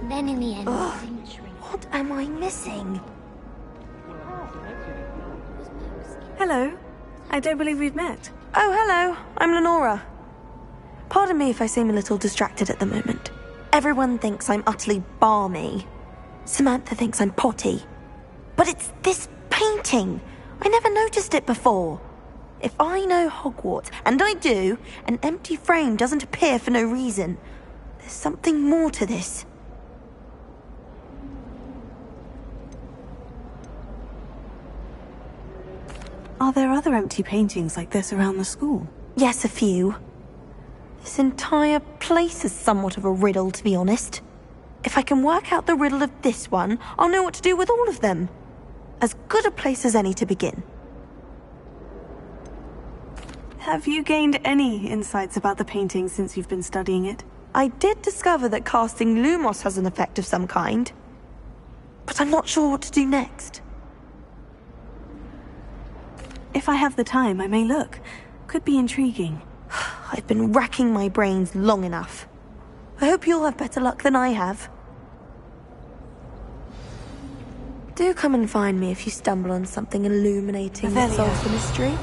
Then in the end, What am I missing? Hello. I don't believe we've met. Oh, hello. I'm Lenora. Pardon me if I seem a little distracted at the moment. Everyone thinks I'm utterly balmy. Samantha thinks I'm potty. But it's this painting. I never noticed it before. If I know Hogwarts, and I do, an empty frame doesn't appear for no reason. There's something more to this. Are there other empty paintings like this around the school? Yes, a few. This entire place is somewhat of a riddle, to be honest. If I can work out the riddle of this one, I'll know what to do with all of them. As good a place as any to begin. Have you gained any insights about the painting since you've been studying it? I did discover that casting Lumos has an effect of some kind. But I'm not sure what to do next. If I have the time, I may look. Could be intriguing. I've been racking my brains long enough. I hope you'll have better luck than I have. Do come and find me if you stumble on something illuminating that solves the mystery.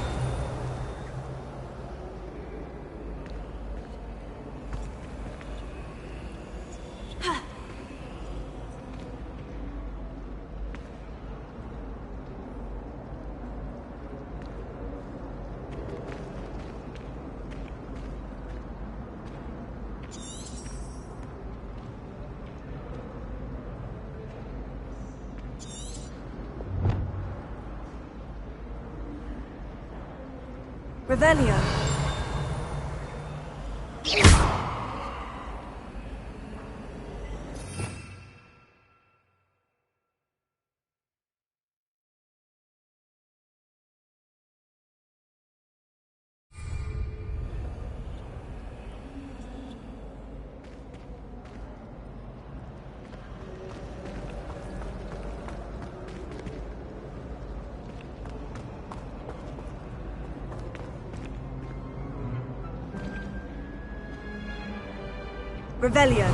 Revelio. Revelio.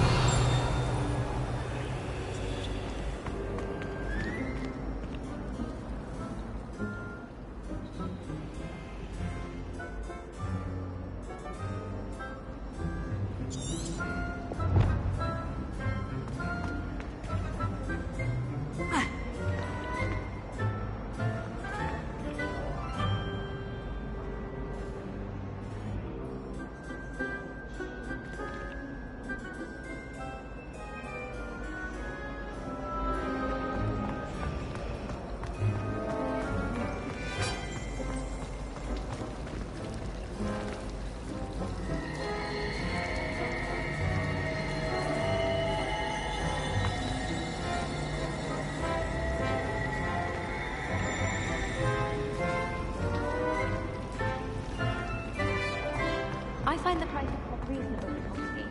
I find the price quite reasonable, honestly.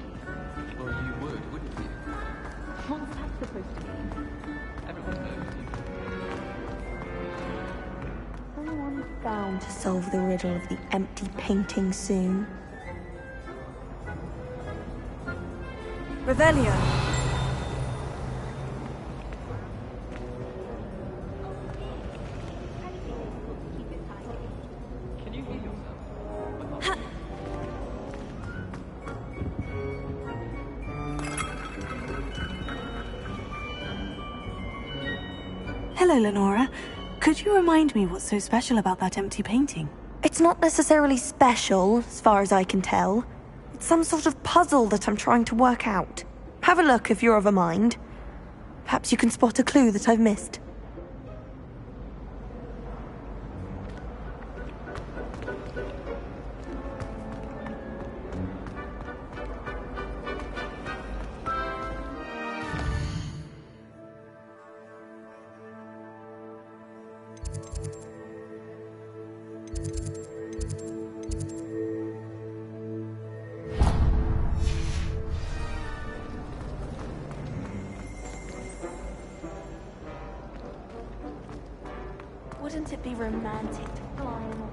Well, you would, wouldn't you? What's that supposed to mean? Everyone knows you. Someone's bound to solve the riddle of the empty painting soon. Revelio. Can you hear yourself? Hello, Lenora. Could you remind me what's so special about that empty painting? It's not necessarily special, as far as I can tell. It's some sort of puzzle that I'm trying to work out. Have a look if you're of a mind. Perhaps you can spot a clue that I've missed. Wouldn't it be romantic to fly in a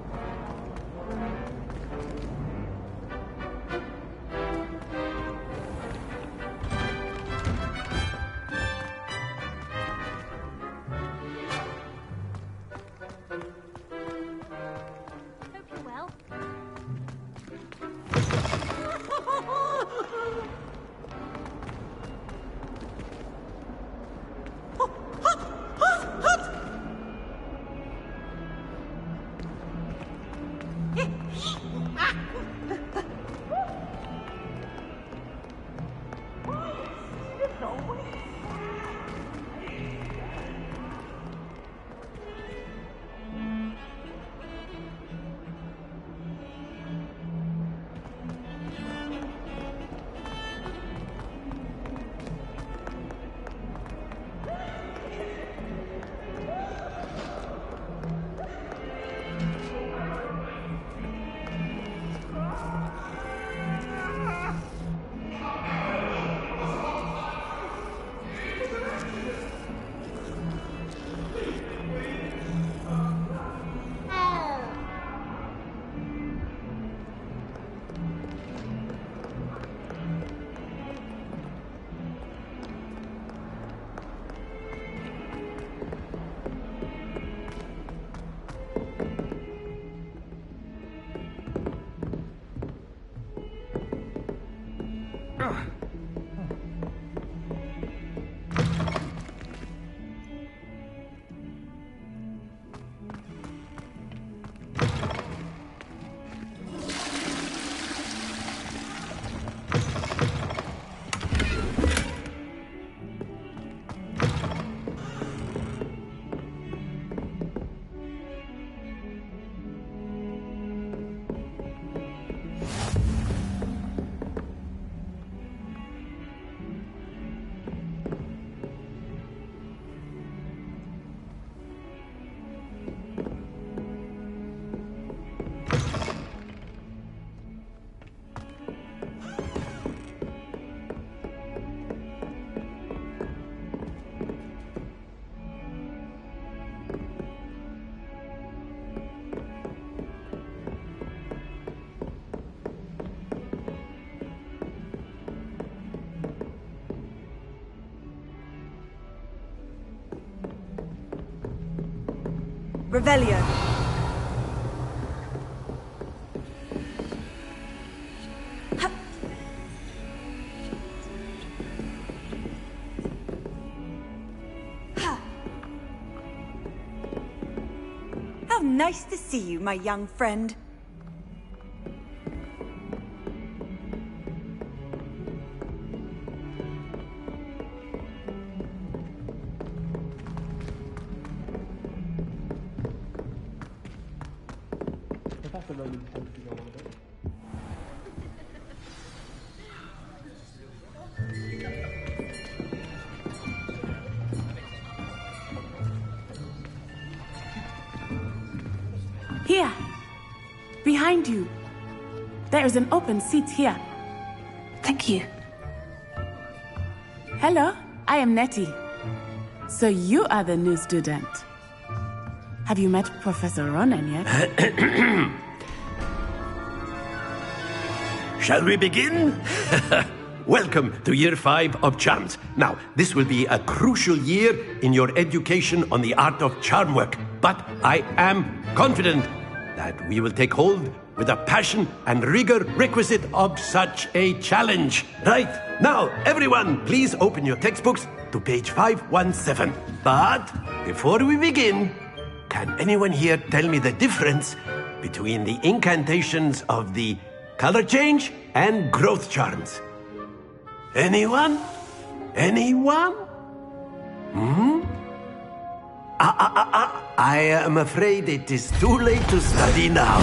Revelio. How nice to see you, my young friend. Here, behind you. There is an open seat here. Thank you. Hello, I am Nettie. So you are the new student. Have you met Professor Ronan yet? Shall we begin? Welcome to Year 5 of Charms. Now, this will be a crucial year in your education on the art of charm work, but I am confident that we will take hold with the passion and rigor requisite of such a challenge. Right, now, everyone, please open your textbooks to page 517. But before we begin, can anyone here tell me the difference between the incantations of the color change and growth charms? Anyone? Anyone? I am afraid it is too late to study now.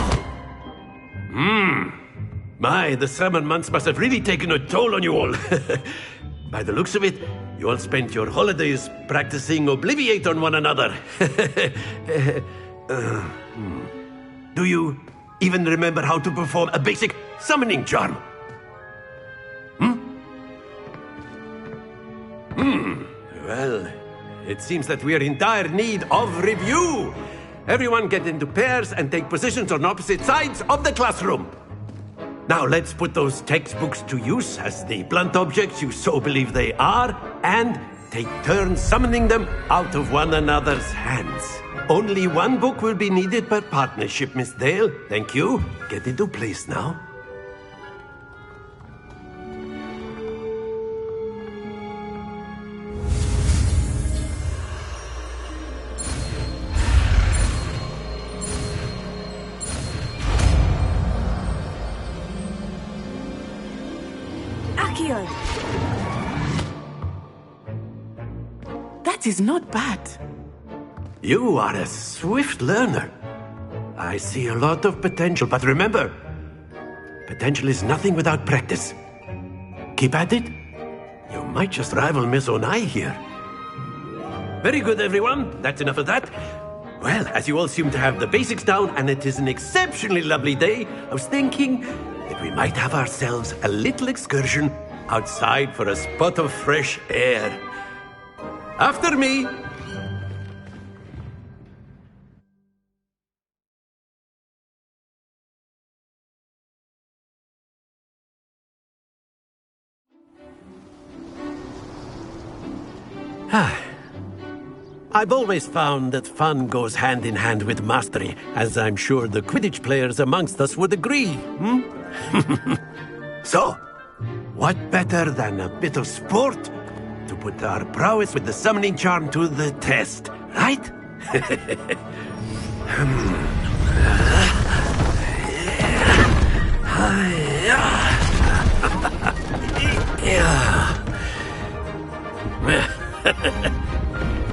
My, the summer months must have really taken a toll on you all. By the looks of it, you all spent your holidays practicing Obliviate on one another. Do you even remember how to perform a basic summoning charm? Well, it seems that we are in dire need of review. Everyone get into pairs and take positions on opposite sides of the classroom. Now let's put those textbooks to use as the blunt objects you so believe they are, and take turns summoning them out of one another's hands. Only one book will be needed per partnership, Miss Dale. Thank you. Get into place now. Accio! That is not bad. You are a swift learner. I see a lot of potential, but remember, potential is nothing without practice. Keep at it. You might just rival Miss Onai here. Very good, everyone. That's enough of that. Well, as you all seem to have the basics down, and it is an exceptionally lovely day, I was thinking that we might have ourselves a little excursion outside for a spot of fresh air. After me. I've always found that fun goes hand in hand with mastery, as I'm sure the Quidditch players amongst us would agree. So, what better than a bit of sport to put our prowess with the summoning charm to the test, right?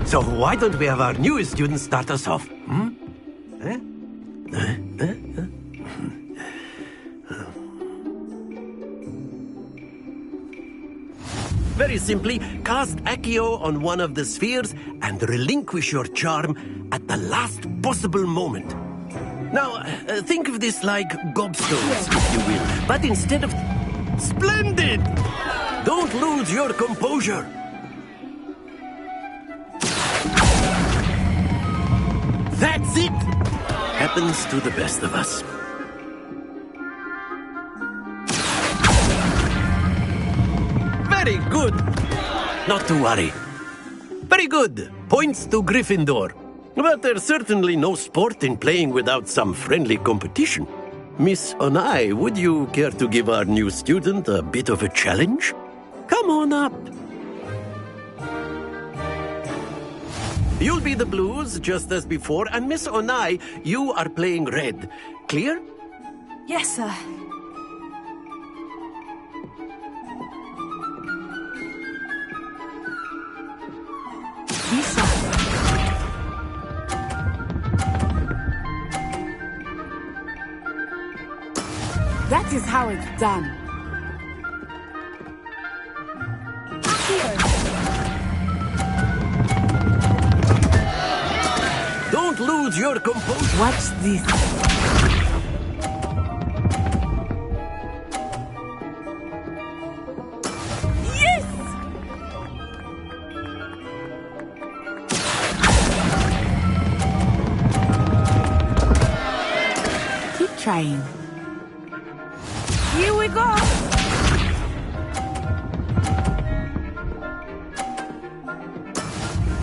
So why don't we have our newest student start us off? Very simply, cast Accio on one of the spheres and relinquish your charm at the last possible moment. Now, think of this like gobstones, if you will, but instead of... Splendid! Don't lose your composure. That's it! Happens to the best of us. Very good. Not to worry. Very good. Points to Gryffindor. But there's certainly no sport in playing without some friendly competition. Miss Onai, would you care to give our new student a bit of a challenge? Come on up. You'll be the blues, just as before, and Miss Onai, you are playing red. Clear? Yes, sir. Lisa. That is how it's done. Don't lose your composure. Watch this. Yes! Keep trying. Here we go!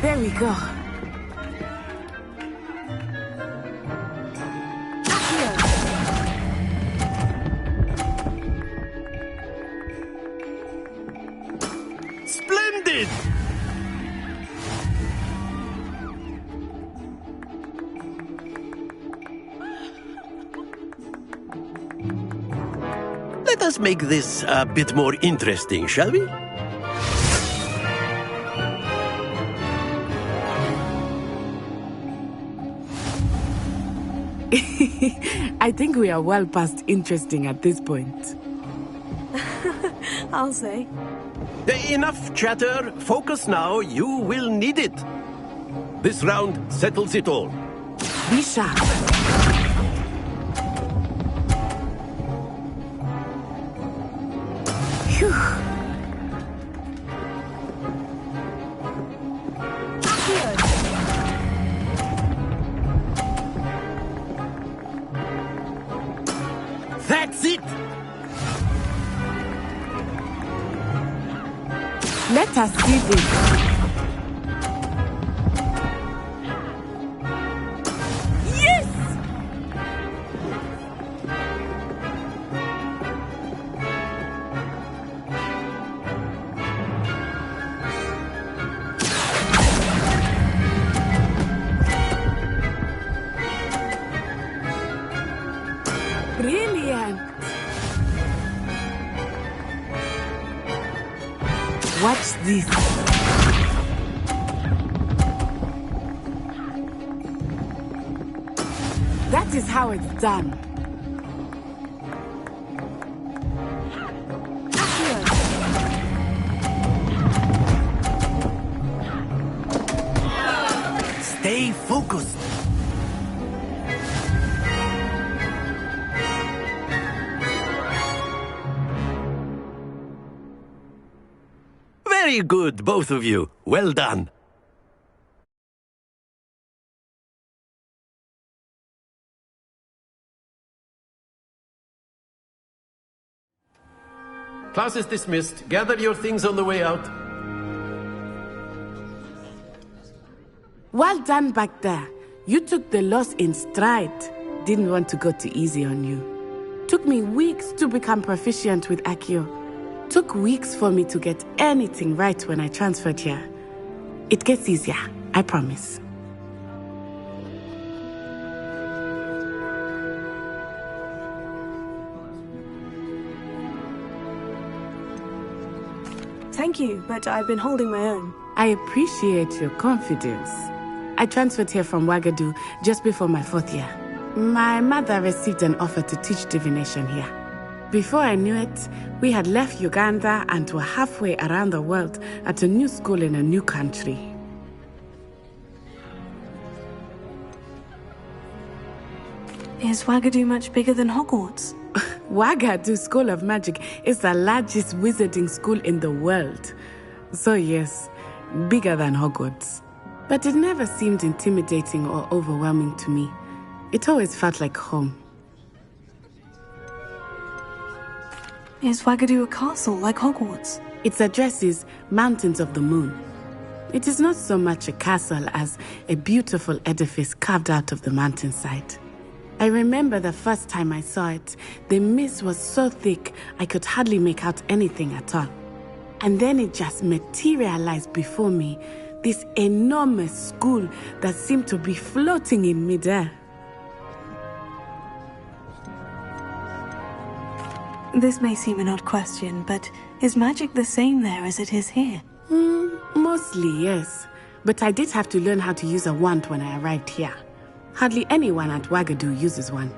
There we go. Splendid! Let us make this a bit more interesting, shall we? I think we are well past interesting at this point. I'll say. Enough chatter. Focus now. You will need it. This round settles it all. Be sharp. Phew. That's it! Let us see this. Yes! Brilliant. Watch this. That is how it's done. Stay focused. Very good, both of you. Well done. Class is dismissed. Gather your things on the way out. Well done back there. You took the loss in stride. Didn't want to go too easy on you. Took me weeks to become proficient with Accio. Took weeks for me to get anything right when I transferred here. It gets easier, I promise. Thank you, but I've been holding my own. I appreciate your confidence. I transferred here from Wagadu just before my 4th year. My mother received an offer to teach divination here. Before I knew it, we had left Uganda and were halfway around the world at a new school in a new country. Is Wagadu much bigger than Hogwarts? Wagadu School of Magic is the largest wizarding school in the world. So yes, bigger than Hogwarts. But it never seemed intimidating or overwhelming to me. It always felt like home. Is Wagadu a castle like Hogwarts? Its address is Mountains of the Moon. It is not so much a castle as a beautiful edifice carved out of the mountainside. I remember the first time I saw it, the mist was so thick I could hardly make out anything at all. And then it just materialized before me, this enormous school that seemed to be floating in midair. This may seem an odd question, but is magic the same there as it is here? Mostly, yes. But I did have to learn how to use a wand when I arrived here. Hardly anyone at Wagadu uses one.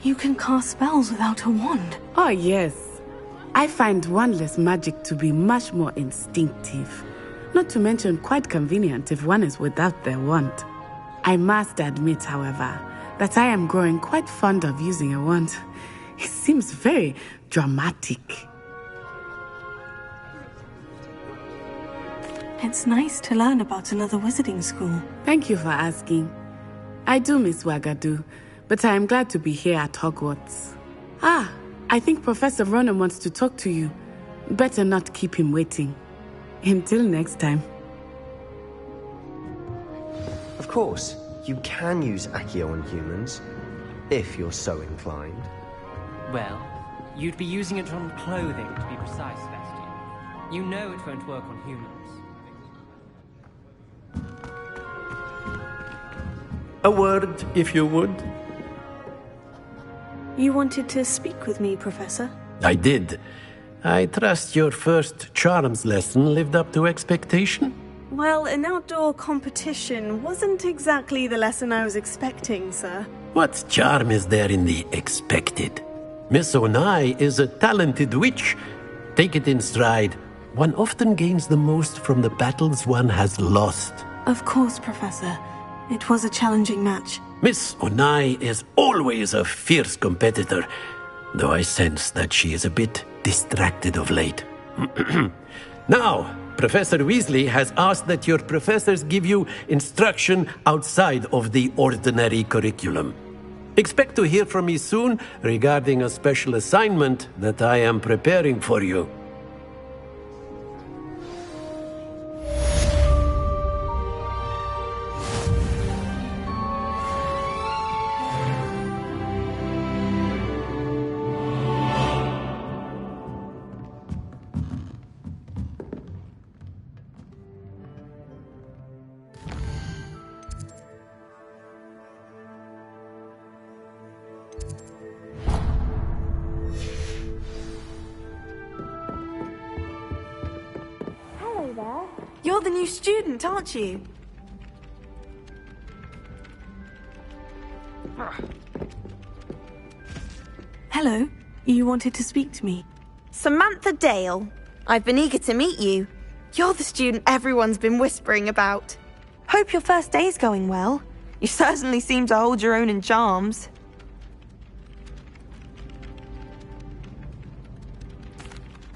You can cast spells without a wand. Oh, yes. I find wandless magic to be much more instinctive. Not to mention quite convenient if one is without their wand. I must admit, however, that I am growing quite fond of using a wand. It seems very dramatic. It's nice to learn about another wizarding school. Thank you for asking. I do miss Wagadu, but I am glad to be here at Hogwarts. I think Professor Ronan wants to talk to you. Better not keep him waiting. Until next time. Of course, you can use Accio on humans, if you're so inclined. Well, you'd be using it on clothing, to be precise, Sebastian. You know it won't work on humans. A word, if you would. You wanted to speak with me, Professor? I did. I trust your first charms lesson lived up to expectation? Well, an outdoor competition wasn't exactly the lesson I was expecting, sir. What charm is there in the expected? Miss Onai is a talented witch. Take it in stride. One often gains the most from the battles one has lost. Of course, Professor. It was a challenging match. Miss Onai is always a fierce competitor, though I sense that she is a bit distracted of late. Now, Professor Weasley has asked that your professors give you instruction outside of the ordinary curriculum. Expect to hear from me soon regarding a special assignment that I am preparing for you. You're the new student, aren't you? Hello. You wanted to speak to me? Samantha Dale. I've been eager to meet you. You're the student everyone's been whispering about. Hope your first day's going well. You certainly seem to hold your own in charms.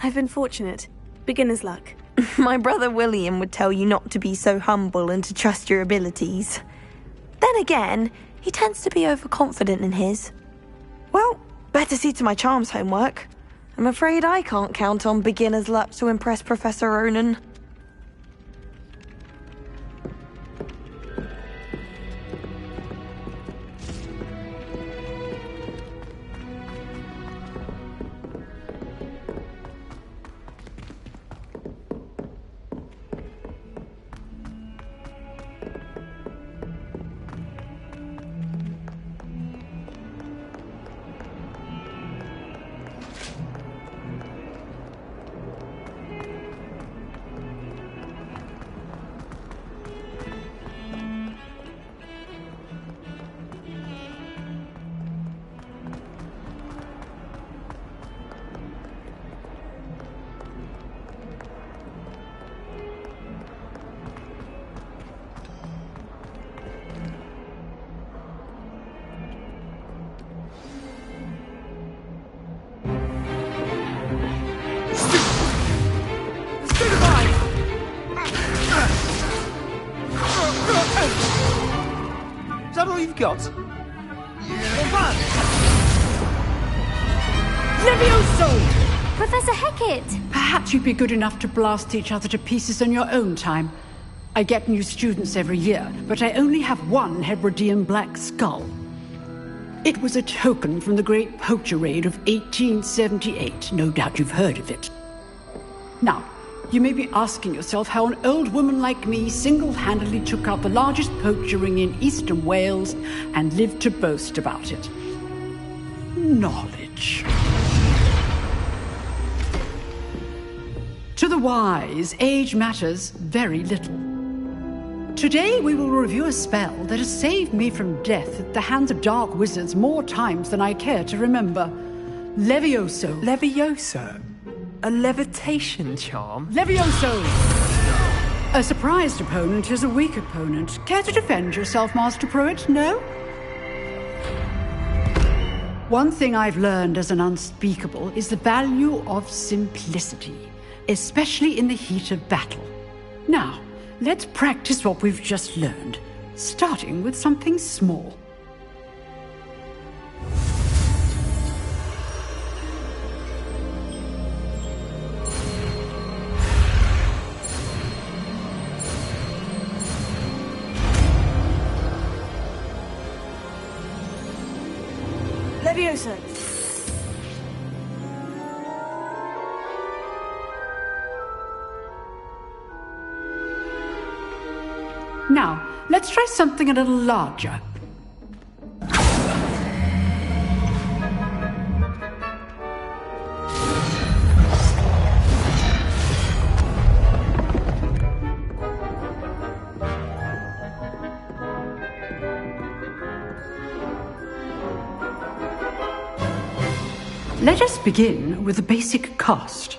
I've been fortunate. Beginner's luck. My brother William would tell you not to be so humble and to trust your abilities. Then again, he tends to be overconfident in his. Well, better see to my charms homework. I'm afraid I can't count on beginner's luck to impress Professor Ronan. Is that all you've got? Levioso! Professor Hecat! Perhaps you'd be good enough to blast each other to pieces on your own time. I get new students every year, but I only have one Hebridean black skull. It was a token from the Great Poacher Raid of 1878. No doubt you've heard of it. Now, you may be asking yourself how an old woman like me single-handedly took out the largest poacher ring in eastern Wales and lived to boast about it. Knowledge. To the wise, age matters very little. Today we will review a spell that has saved me from death at the hands of dark wizards more times than I care to remember. Levioso. Levioso? A levitation charm? Levioso! A surprised opponent is a weak opponent. Care to defend yourself, Master Pruitt? No? One thing I've learned as an unspeakable is the value of simplicity, especially in the heat of battle. Now, let's practice what we've just learned, starting with something small. Levioso! Now, let's try something a little larger. Let us begin with the basic cast.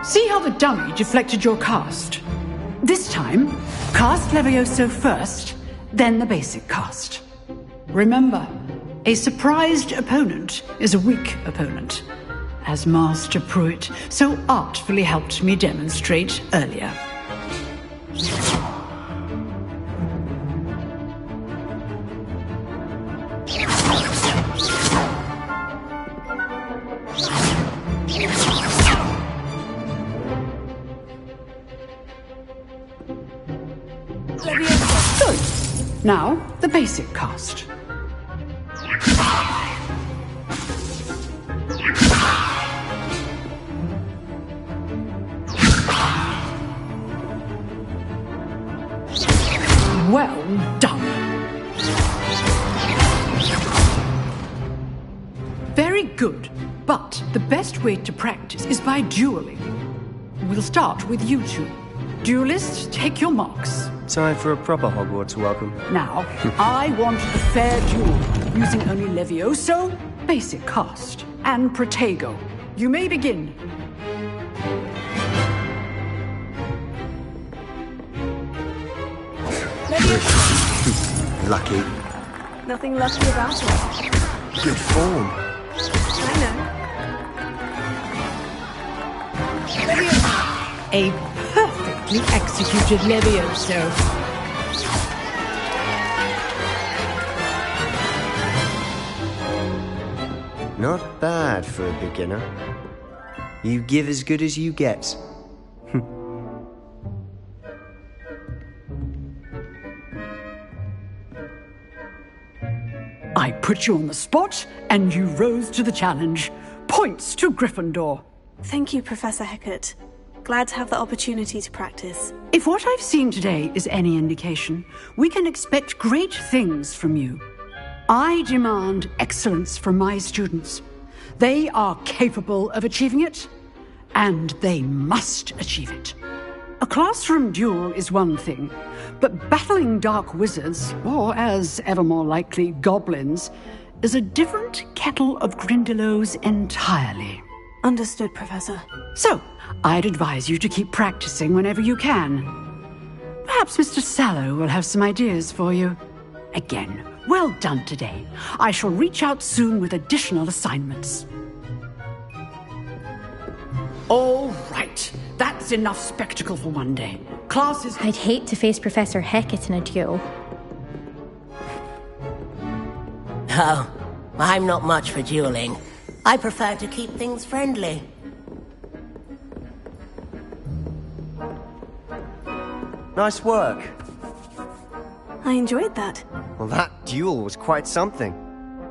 See how the dummy deflected your cast? This time, cast Levioso first, then the basic cast. Remember, a surprised opponent is a weak opponent, as Master Pruitt so artfully helped me demonstrate earlier. Good. Now, the basic cast. But the best way to practice is by dueling. We'll start with you two. Duelists, take your marks. Time for a proper Hogwarts welcome. Now, I want a fair duel, using only Levioso, basic cast, and Protego. You may begin. Lucky. Nothing lucky about it. Good form. I know. A perfectly executed Levioso. Not bad for a beginner. You give as good as you get. I put you on the spot, and you rose to the challenge. Points to Gryffindor. Thank you, Professor Hecat. Glad to have the opportunity to practice. If what I've seen today is any indication, we can expect great things from you. I demand excellence from my students. They are capable of achieving it, and they must achieve it. A classroom duel is one thing, but battling dark wizards, or as ever more likely, goblins, is a different kettle of Grindylows entirely. Understood, Professor. So, I'd advise you to keep practicing whenever you can. Perhaps Mr. Sallow will have some ideas for you. Again, well done today. I shall reach out soon with additional assignments. All right. That's enough spectacle for one day. Classes... I'd hate to face Professor Hecat in a duel. Oh, I'm not much for dueling. I prefer to keep things friendly. Nice work. I enjoyed that. Well, that duel was quite something.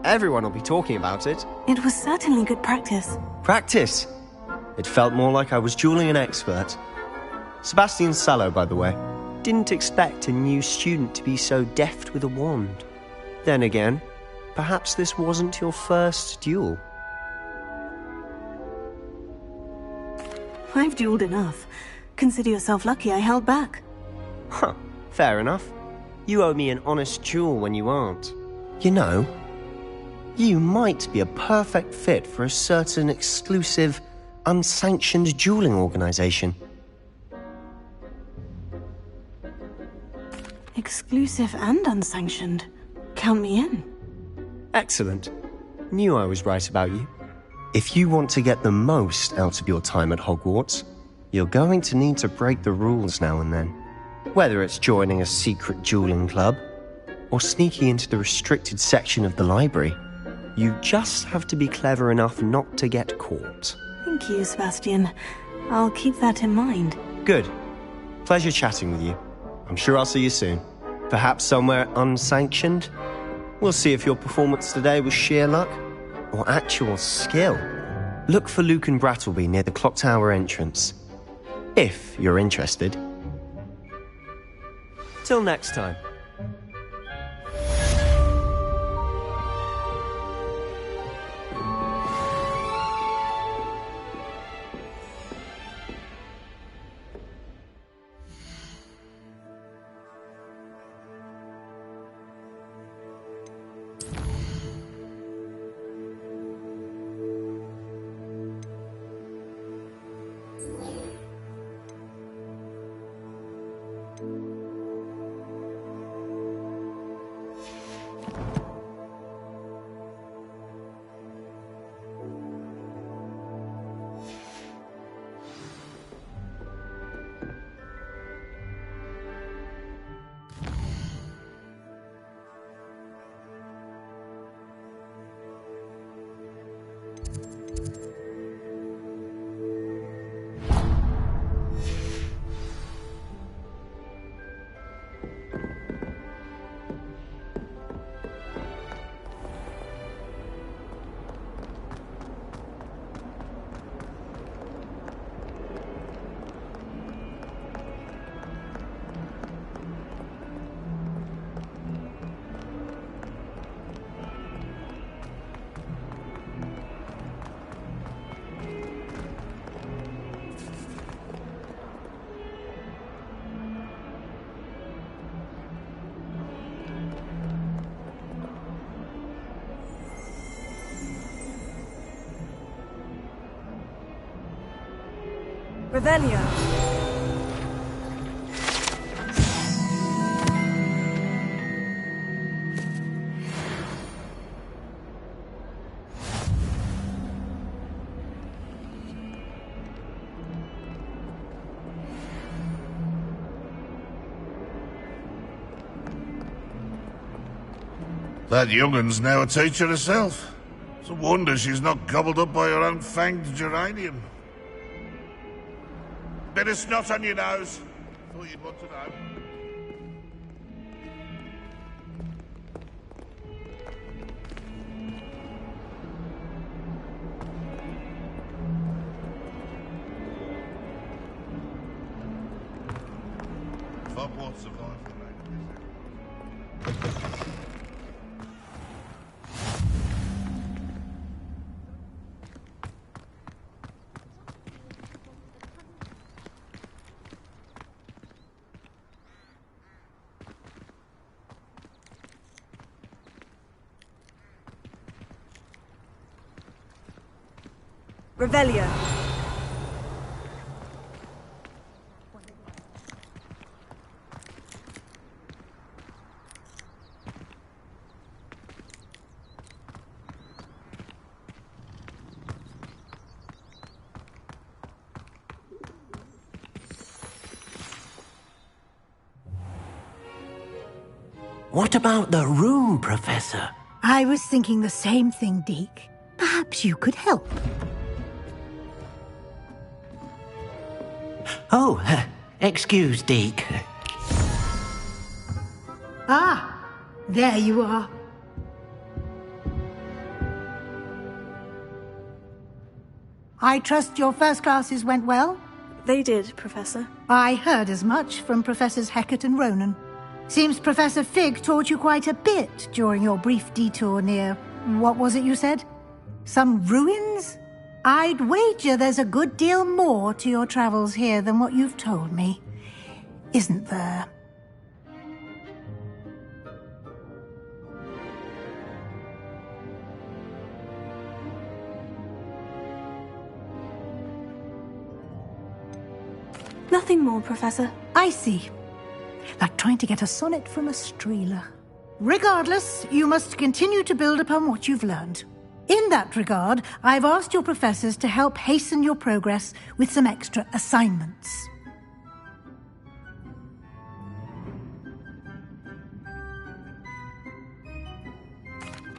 Everyone will be talking about it. It was certainly good practice. Practice? It felt more like I was dueling an expert. Sebastian Sallow, by the way. Didn't expect a new student to be so deft with a wand. Then again, perhaps this wasn't your first duel. I've dueled enough. Consider yourself lucky I held back. Huh, fair enough. You owe me an honest duel when you aren't. You know, you might be a perfect fit for a certain exclusive, unsanctioned dueling organization. Exclusive and unsanctioned. Count me in. Excellent. Knew I was right about you. If you want to get the most out of your time at Hogwarts, you're going to need to break the rules now and then. Whether it's joining a secret dueling club, or sneaking into the restricted section of the library, you just have to be clever enough not to get caught. Thank you, Sebastian. I'll keep that in mind. Good. Pleasure chatting with you. I'm sure I'll see you soon. Perhaps somewhere unsanctioned? We'll see if your performance today was sheer luck or actual skill. Look for Luke and Brattleby near the clock tower entrance. If you're interested. Till next time. Revelio. That young'un's now a teacher herself. It's a wonder she's not gobbled up by her own fanged geranium. Bit of snot on your nose. Thought you'd want to know. Hogwarts survived the night. Revelio. What about the room, Professor? I was thinking the same thing, Deke. Perhaps you could help. Oh, excuse, Deke. Ah, there you are. I trust your first classes went well? They did, Professor. I heard as much from Professors Hecat and Ronan. Seems Professor Fig taught you quite a bit during your brief detour near... what was it you said? Some ruins? I'd wager there's a good deal more to your travels here than what you've told me. Isn't there? Nothing more, Professor. I see. Like trying to get a sonnet from a streeler. Regardless, you must continue to build upon what you've learned. In that regard, I've asked your professors to help hasten your progress with some extra assignments.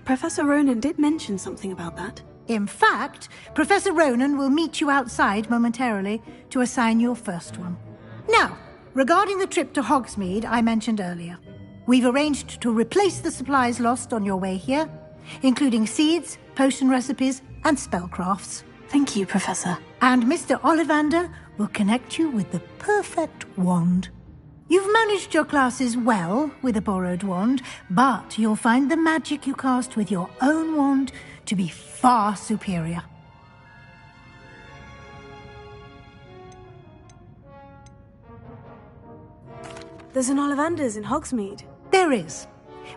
Professor Ronan did mention something about that. In fact, Professor Ronan will meet you outside momentarily to assign your first one. Now, regarding the trip to Hogsmeade I mentioned earlier, we've arranged to replace the supplies lost on your way here, including seeds, potion recipes, and spellcrafts. Thank you, Professor. And Mr. Ollivander will connect you with the perfect wand. You've managed your classes well with a borrowed wand, but you'll find the magic you cast with your own wand to be far superior. There's an Ollivander's in Hogsmeade. There is.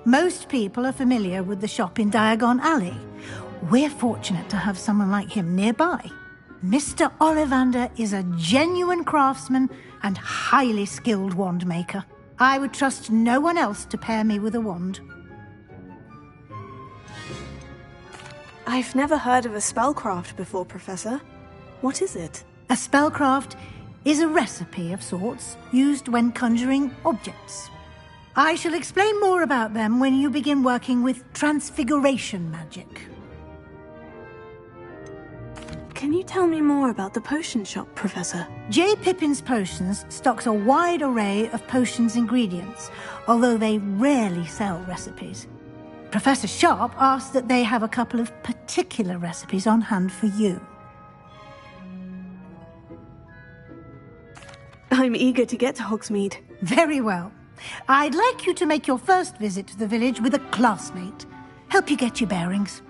Most people are familiar with the shop in Diagon Alley. We're fortunate to have someone like him nearby. Mr. Ollivander is a genuine craftsman and highly skilled wand maker. I would trust no one else to pair me with a wand. I've never heard of a spellcraft before, Professor. What is it? A spellcraft is a recipe of sorts used when conjuring objects. I shall explain more about them when you begin working with transfiguration magic. Can you tell me more about the potion shop, Professor? J. Pippin's Potions stocks a wide array of potions ingredients, although they rarely sell recipes. Professor Sharp asked that they have a couple of particular recipes on hand for you. I'm eager to get to Hogsmeade. Very well. I'd like you to make your first visit to the village with a classmate. Help you get your bearings.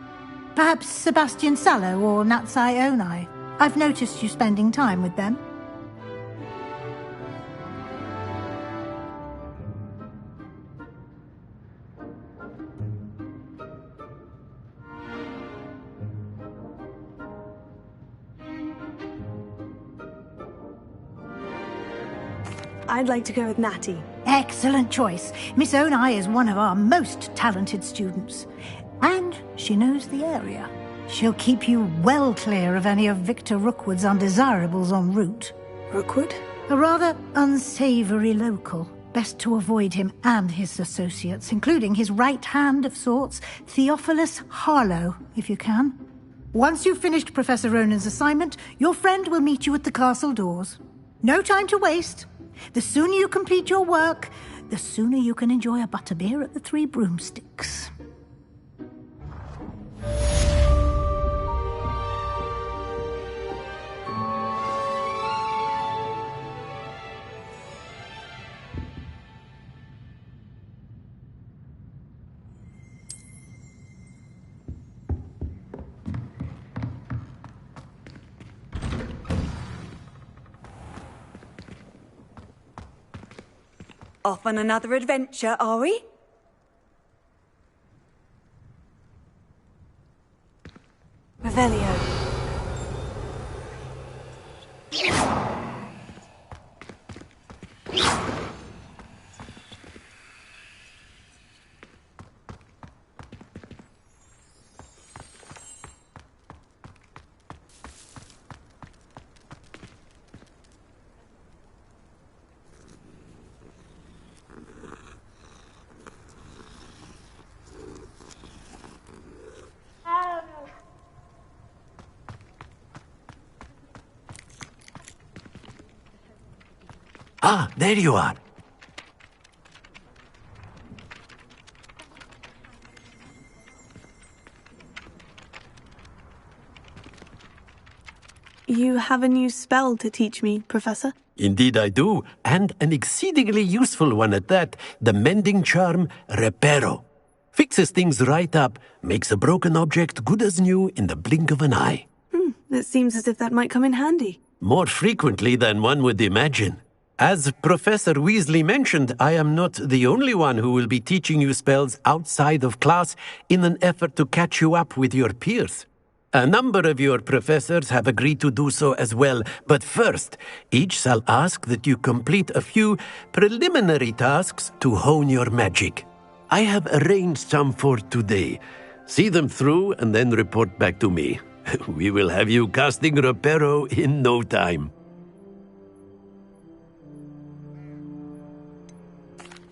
Perhaps Sebastian Sallow or Natsai Onai. I've noticed you spending time with them. I'd like to go with Natty. Excellent choice. Miss Onai is one of our most talented students. And she knows the area. She'll keep you well clear of any of Victor Rookwood's undesirables en route. Rookwood? A rather unsavory local. Best to avoid him and his associates, including his right hand of sorts, Theophilus Harlow, if you can. Once you've finished Professor Ronan's assignment, your friend will meet you at the castle doors. No time to waste. The sooner you complete your work, the sooner you can enjoy a butterbeer at the Three Broomsticks. Off on another adventure, are we? Revelio. Ah, there you are. You have a new spell to teach me, Professor? Indeed I do, and an exceedingly useful one at that, the mending charm Reparo. Fixes things right up, makes a broken object good as new in the blink of an eye. It seems as if that might come in handy. More frequently than one would imagine. As Professor Weasley mentioned, I am not the only one who will be teaching you spells outside of class in an effort to catch you up with your peers. A number of your professors have agreed to do so as well, but first, each shall ask that you complete a few preliminary tasks to hone your magic. I have arranged some for today. See them through and then report back to me. We will have you casting Reparo in no time.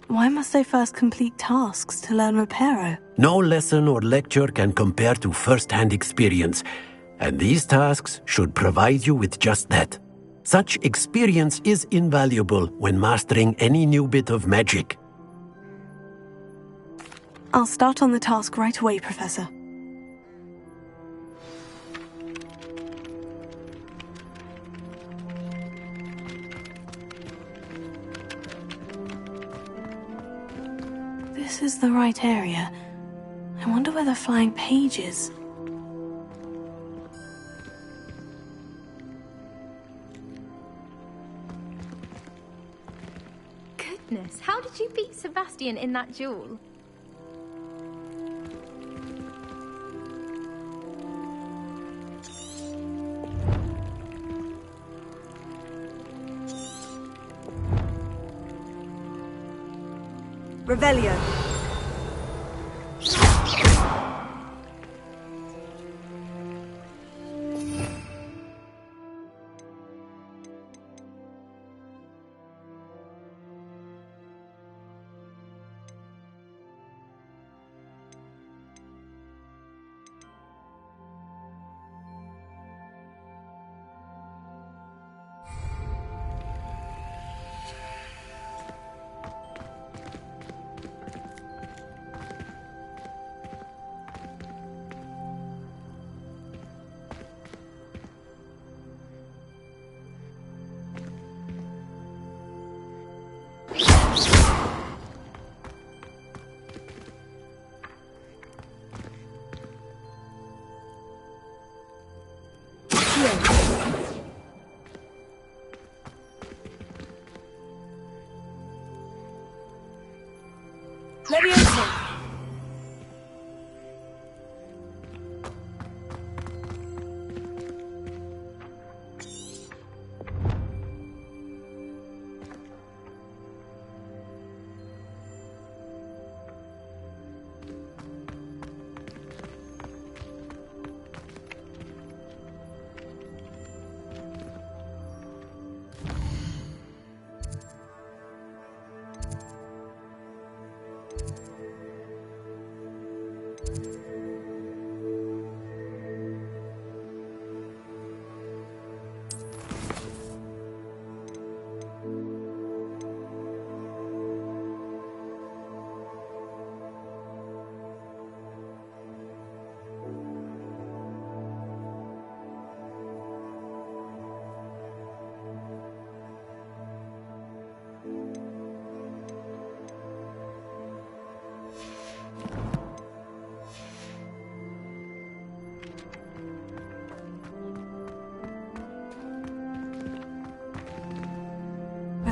Why must I first complete tasks to learn Reparo? No lesson or lecture can compare to first-hand experience, and these tasks should provide you with just that. Such experience is invaluable when mastering any new bit of magic. I'll start on the task right away, Professor. This is the right area. I wonder where the flying page is. Goodness, how did you beat Sebastian in that duel? Revelio.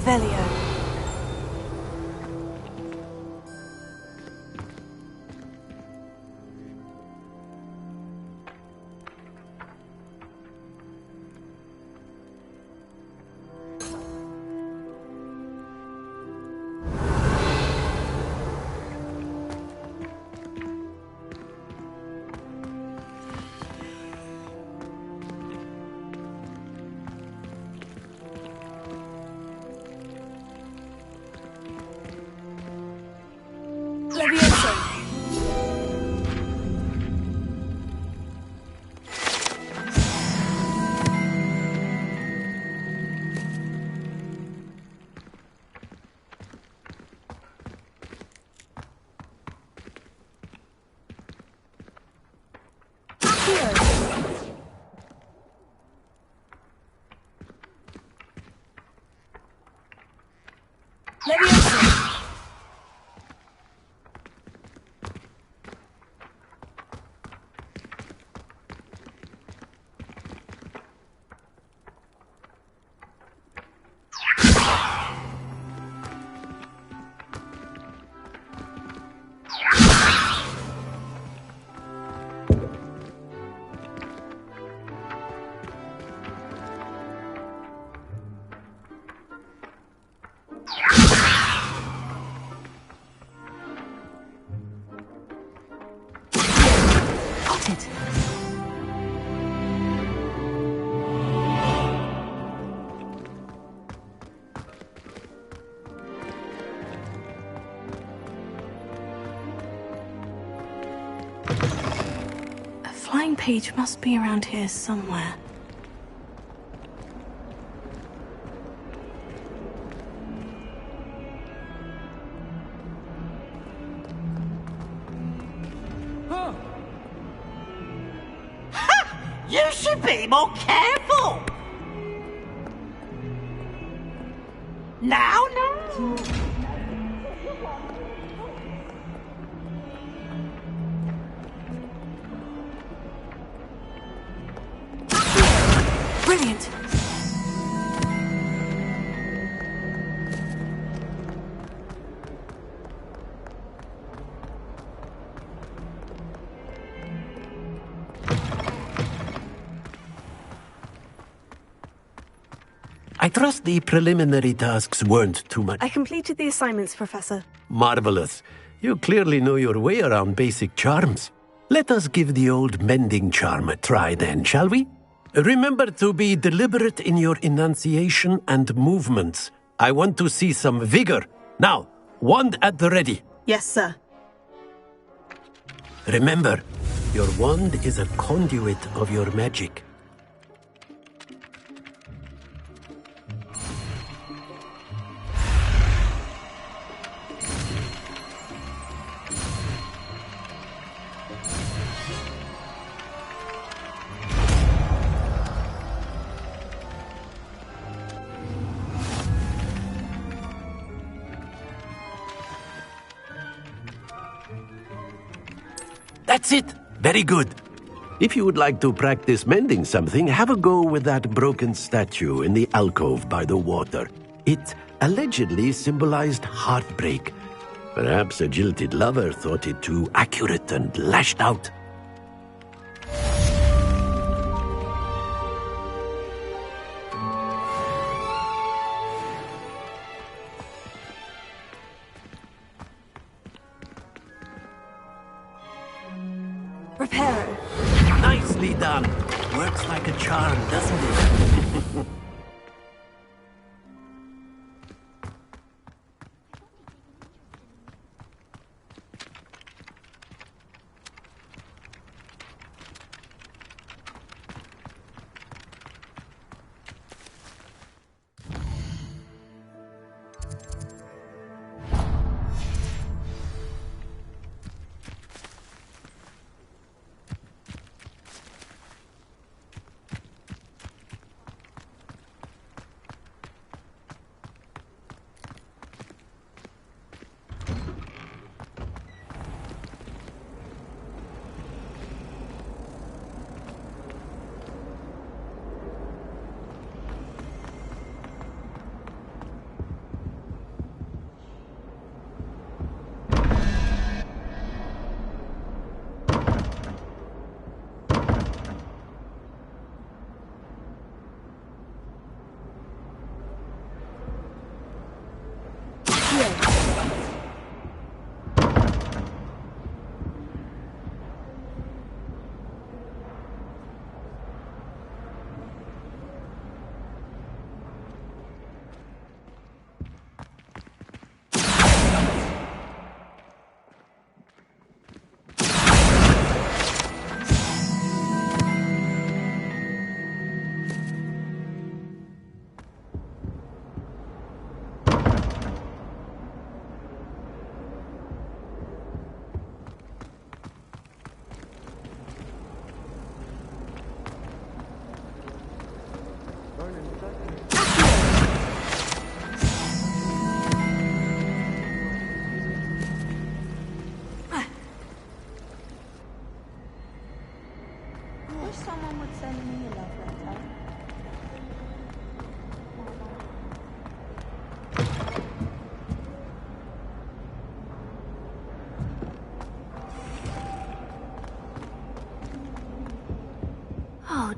Revelio. Flying page must be around here somewhere. You should be more careful! Now. Brilliant. I trust the preliminary tasks weren't too much. I completed the assignments, Professor. Marvelous. You clearly know your way around basic charms. Let us give the old mending charm a try then, shall we? Remember to be deliberate in your enunciation and movements. I want to see some vigor. Now, wand at the ready. Yes, sir. Remember, your wand is a conduit of your magic. That's it! Very good. If you would like to practice mending something, have a go with that broken statue in the alcove by the water. It allegedly symbolized heartbreak. Perhaps a jilted lover thought it too accurate and lashed out. Reparo. Nicely done. Works like a charm, doesn't it?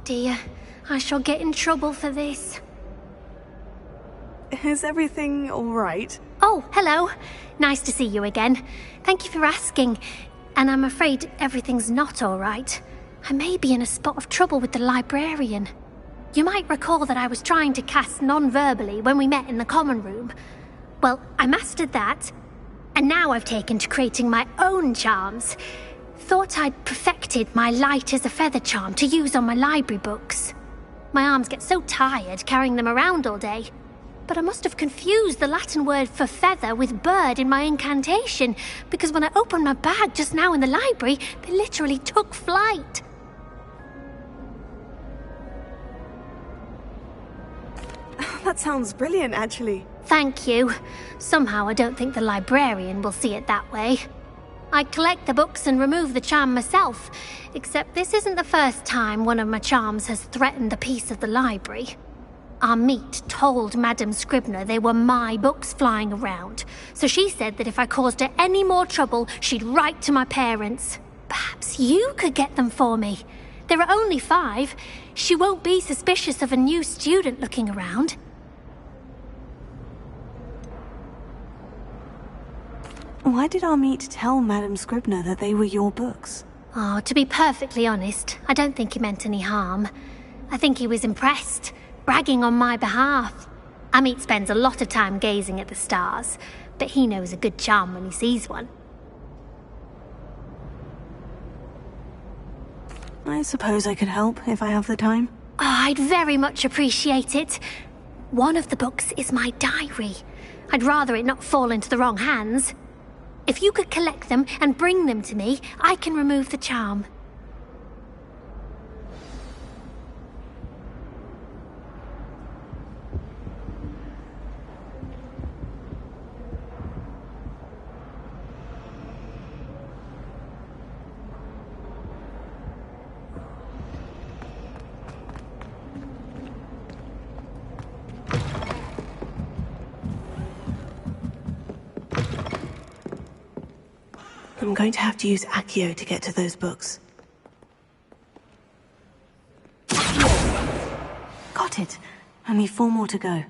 dear. I shall get in trouble for this. Is everything all right? Oh, hello. Nice to see you again. Thank you for asking. And I'm afraid everything's not all right. I may be in a spot of trouble with the librarian. You might recall that I was trying to cast non-verbally when we met in the common room. Well, I mastered that, and now I've taken to creating my own charms. Thought I'd perfected my light as a feather charm to use on my library books. My arms get so tired carrying them around all day. But I must have confused the Latin word for feather with bird in my incantation, because when I opened my bag just now in the library, they literally took flight. That sounds brilliant, actually. Thank you. Somehow I don't think the librarian will see it that way. I collect the books and remove the charm myself, except this isn't the first time one of my charms has threatened the peace of the library. Amit told Madame Scribner they were my books flying around, so she said that if I caused her any more trouble, she'd write to my parents. Perhaps you could get them for me. There are only 5. She won't be suspicious of a new student looking around. Why did Amit tell Madame Scribner that they were your books? Oh, to be perfectly honest, I don't think he meant any harm. I think he was impressed, bragging on my behalf. Amit spends a lot of time gazing at the stars, but he knows a good charm when he sees one. I suppose I could help if I have the time. Oh, I'd very much appreciate it. One of the books is my diary. I'd rather it not fall into the wrong hands. If you could collect them and bring them to me, I can remove the charm. I'm going to have to use Accio to get to those books. Got it. Only 4 more to go.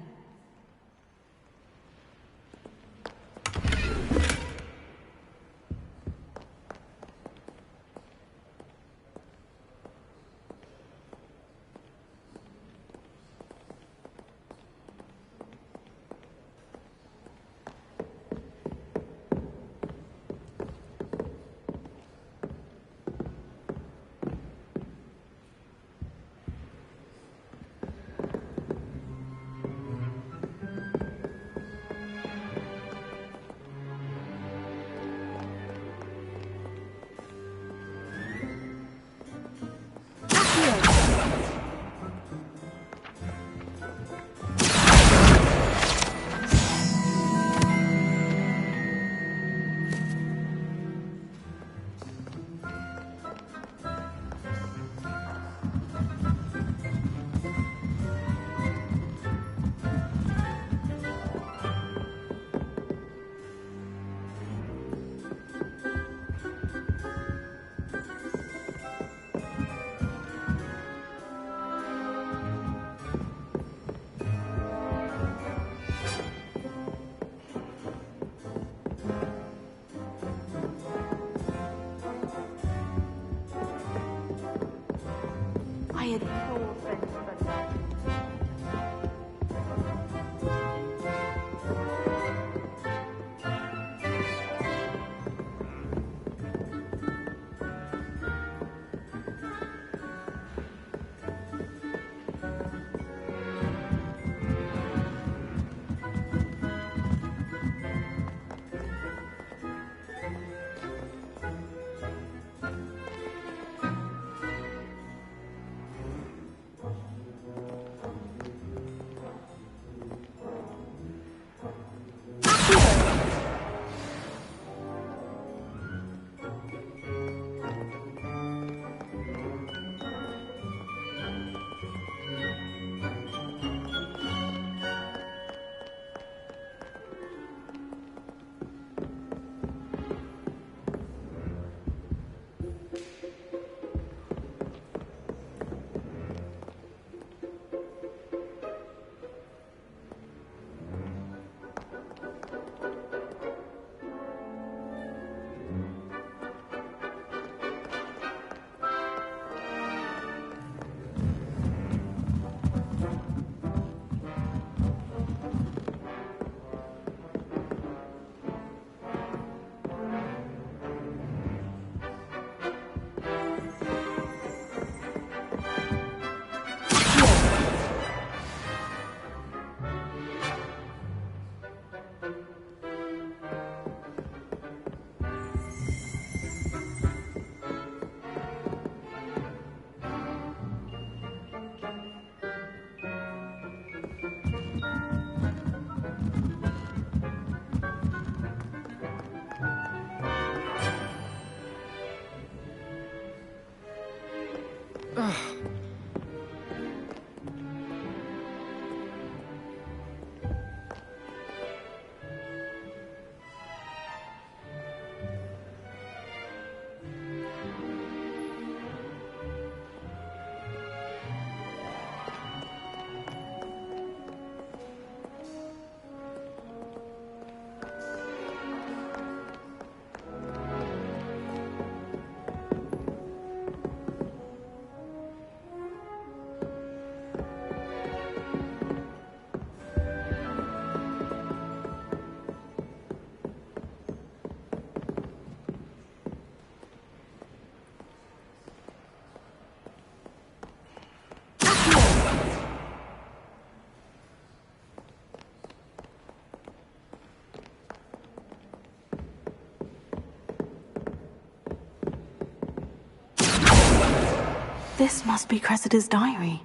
This must be Cressida's diary.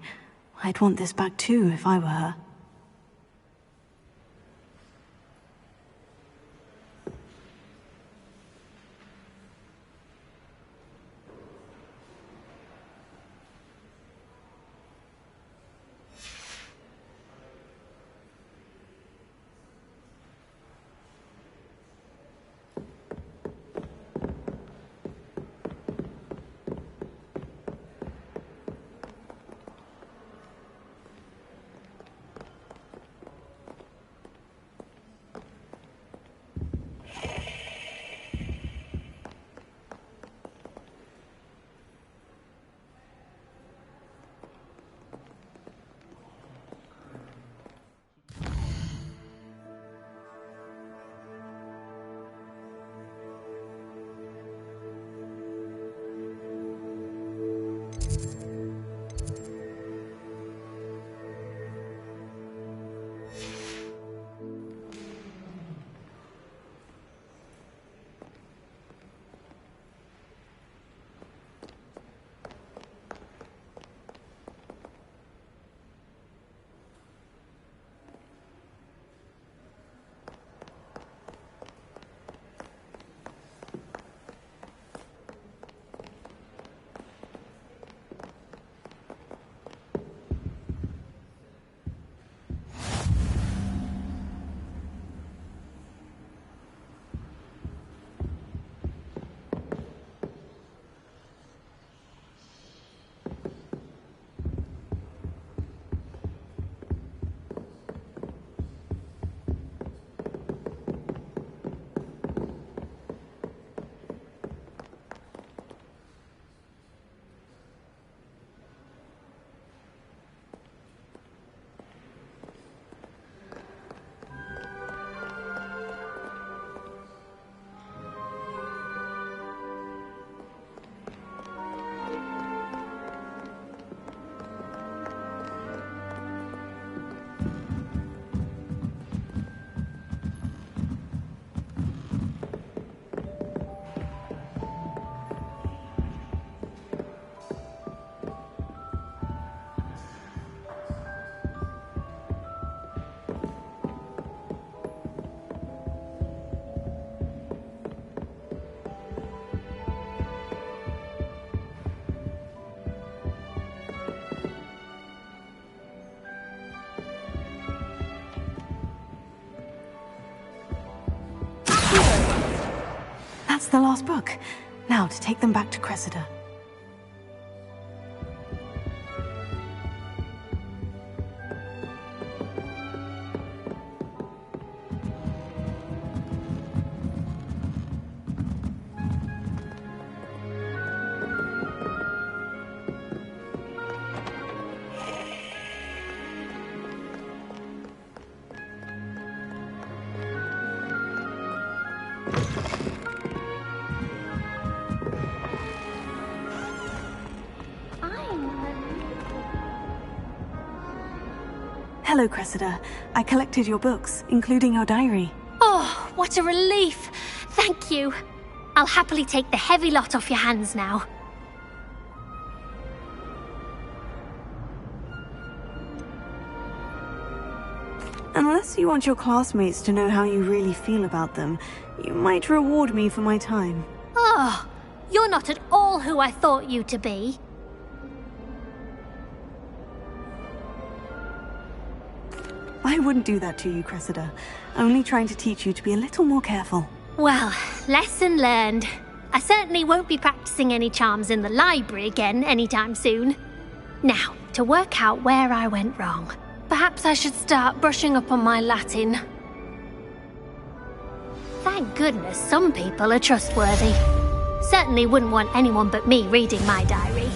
I'd want this back too if I were her. That's the last book. Now to take them back to Cressida. Hello, Cressida. I collected your books, including your diary. Oh, what a relief! Thank you. I'll happily take the heavy lot off your hands now. Unless you want your classmates to know how you really feel about them, you might reward me for my time. Oh, you're not at all who I thought you to be. I wouldn't do that to you, Cressida. Only trying to teach you to be a little more careful. Well, lesson learned. I certainly won't be practicing any charms in the library again anytime soon. Now, to work out where I went wrong. Perhaps I should start brushing up on my Latin. Thank goodness some people are trustworthy. Certainly wouldn't want anyone but me reading my diary.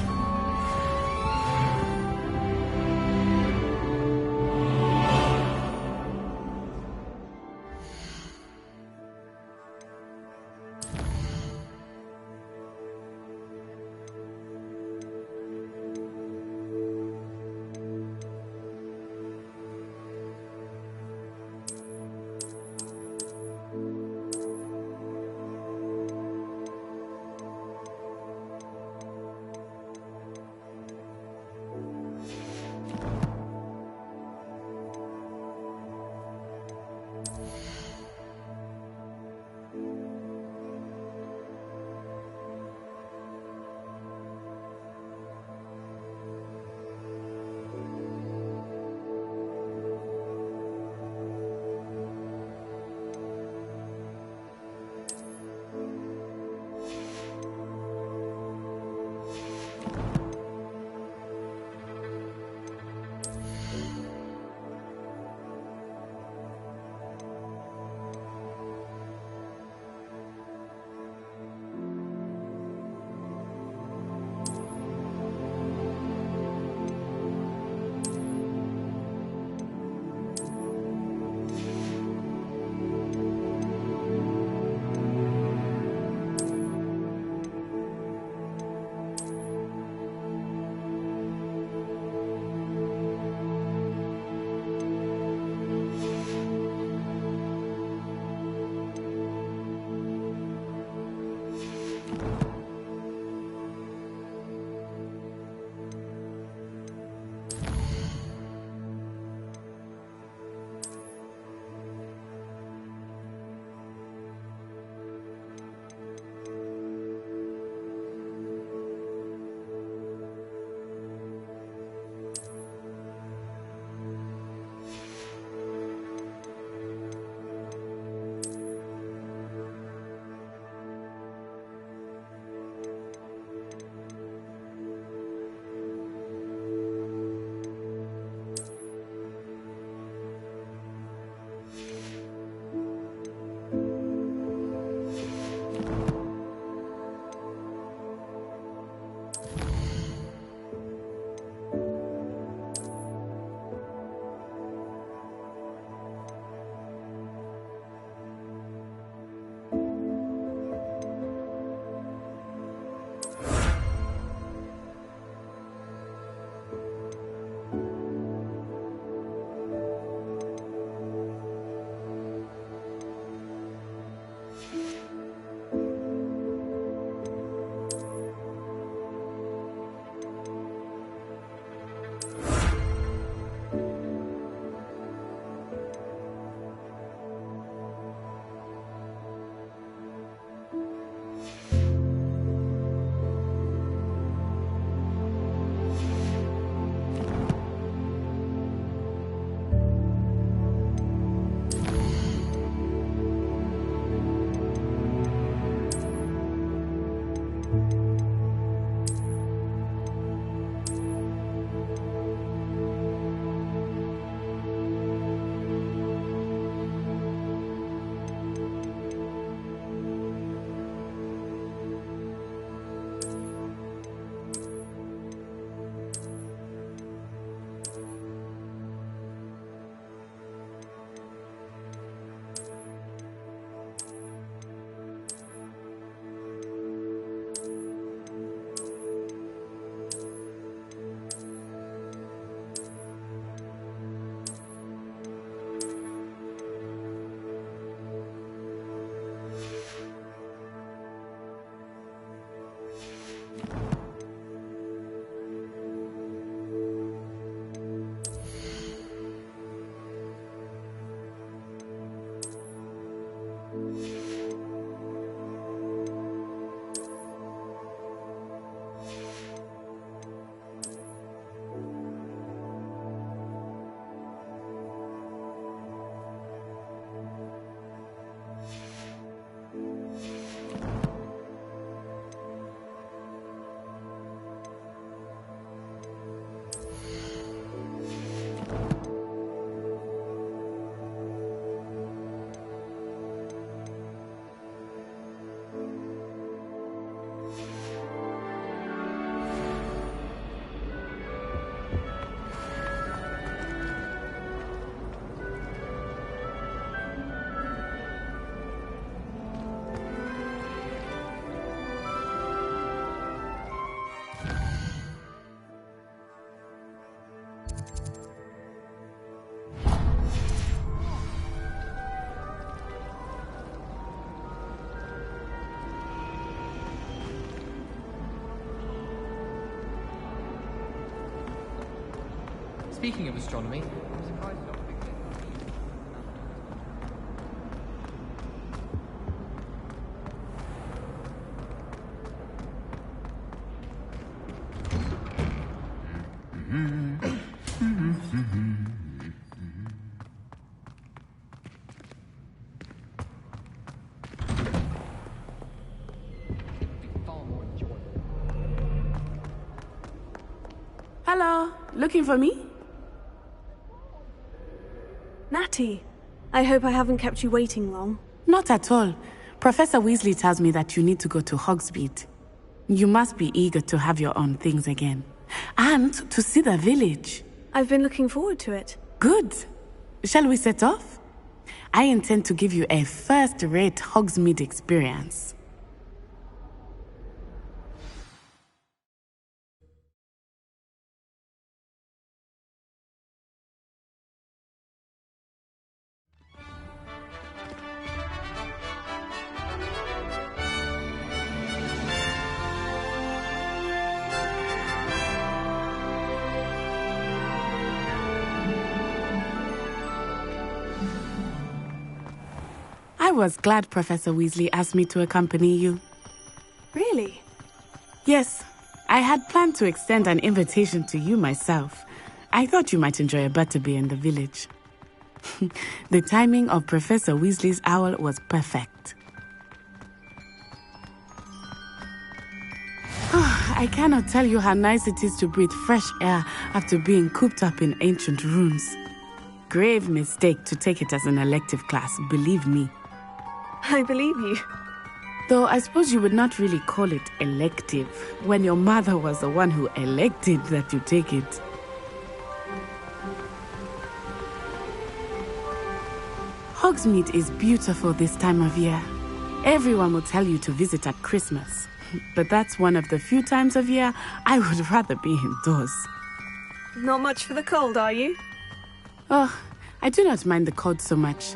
Speaking of astronomy, I'm surprised you're not a big fan. Hello, looking for me? Natty, I hope I haven't kept you waiting long. Not at all. Professor Weasley tells me that you need to go to Hogsmeade. You must be eager to have your own things again. And to see the village. I've been looking forward to it. Good. Shall we set off? I intend to give you a first-rate Hogsmeade experience. I was glad Professor Weasley asked me to accompany you. Really? Yes. I had planned to extend an invitation to you myself. I thought you might enjoy a butterbeer in the village. The timing of Professor Weasley's owl was perfect. I cannot tell you how nice it is to breathe fresh air after being cooped up in ancient ruins. Grave mistake to take it as an elective class, believe me. I believe you. Though I suppose you would not really call it elective when your mother was the one who elected that you take it. Hogsmeade is beautiful this time of year. Everyone will tell you to visit at Christmas. But that's one of the few times of year I would rather be indoors. Not much for the cold, are you? Oh, I do not mind the cold so much.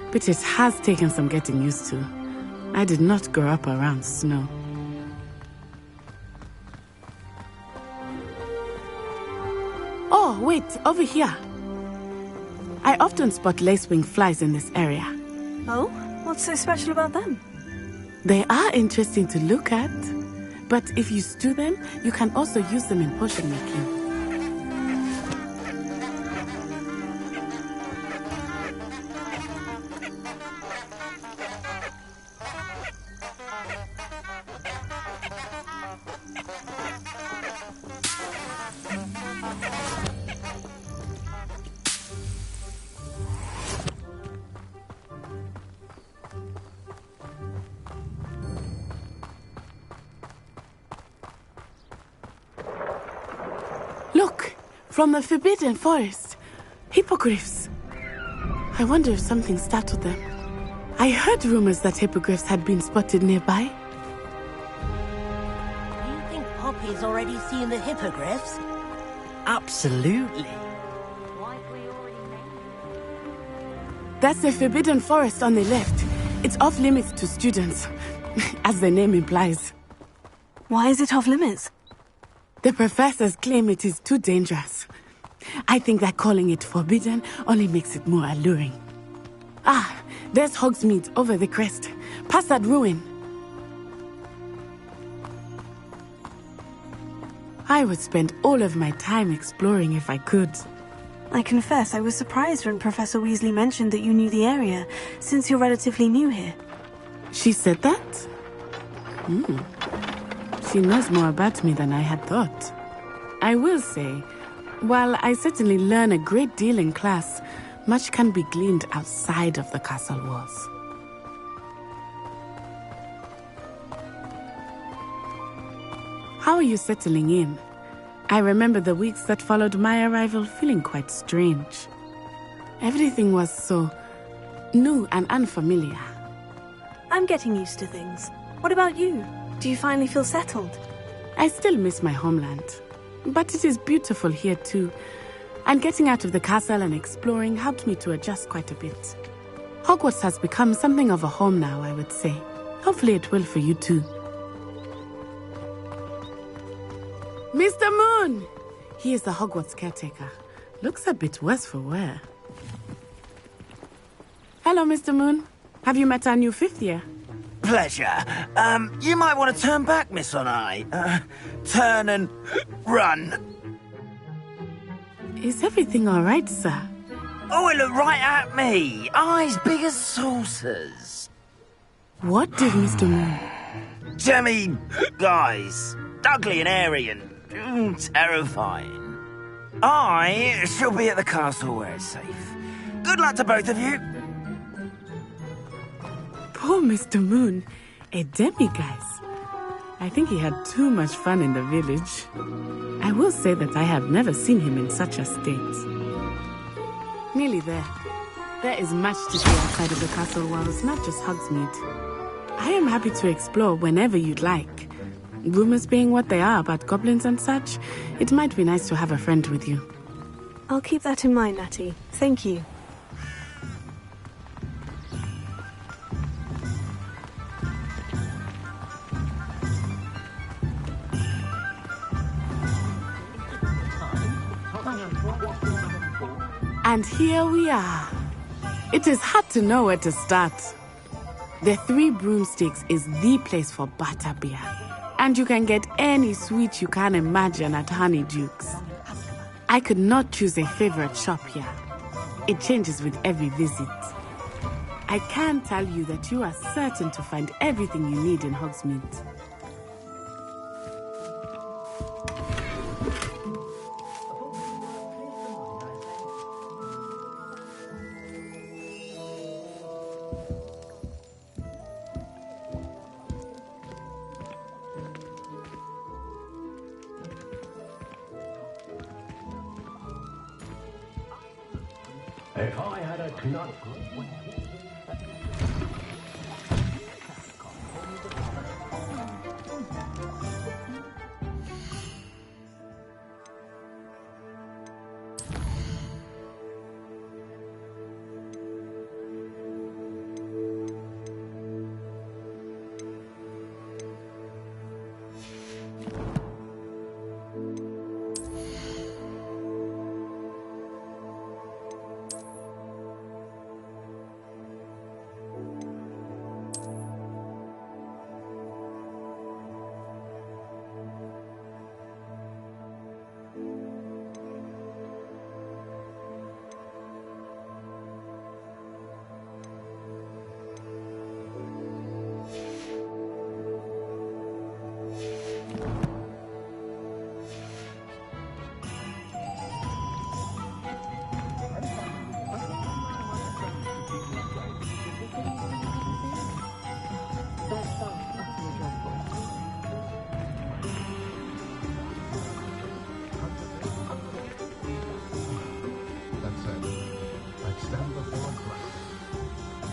But it has taken some getting used to. I did not grow up around snow. Oh, wait, over here. I often spot lacewing flies in this area. Oh? What's so special about them? They are interesting to look at. But if you stew them, you can also use them in potion making. Look! From the Forbidden Forest. Hippogriffs. I wonder if something startled them. I heard rumors that hippogriffs had been spotted nearby. Do you think Poppy's already seen the hippogriffs? Absolutely. That's the Forbidden Forest on the left. It's off limits to students, as the name implies. Why is it off limits? The professors claim it is too dangerous. I think that calling it forbidden only makes it more alluring. Ah, there's Hogsmeade over the crest. Past that ruin. I would spend all of my time exploring if I could. I confess I was surprised when Professor Weasley mentioned that you knew the area, since you're relatively new here. She said that? She knows more about me than I had thought. I will say, while I certainly learn a great deal in class, much can be gleaned outside of the castle walls. How are you settling in? I remember the weeks that followed my arrival feeling quite strange. Everything was so new and unfamiliar. I'm getting used to things. What about you? Do you finally feel settled? I still miss my homeland, but it is beautiful here too. And getting out of the castle and exploring helped me to adjust quite a bit. Hogwarts has become something of a home now, I would say. Hopefully it will for you too. Mr. Moon! He is the Hogwarts caretaker. Looks a bit worse for wear. Hello, Mr. Moon. Have you met our new fifth year? Pleasure. You might want to turn back, Miss Onai. Turn and run. Is everything all right, sir? Oh, it looked right at me. Eyes big as saucers. What did Mr. Moon? Jemmy guys. Ugly and airy and terrifying. I shall be at the castle where it's safe. Good luck to both of you. Poor Mr. Moon. A demiguise. I think he had too much fun in the village. I will say that I have never seen him in such a state. Nearly there. There is much to see outside of the castle walls, not just Hogsmeade. I am happy to explore whenever you'd like. Rumors being what they are about goblins and such, it might be nice to have a friend with you. I'll keep that in mind, Natty. Thank you. And here we are. It is hard to know where to start. The Three Broomsticks is the place for butterbeer. And you can get any sweet you can imagine at Honeyduke's. I could not choose a favorite shop here. It changes with every visit. I can tell you that you are certain to find everything you need in Hogsmeade. If I had a clock...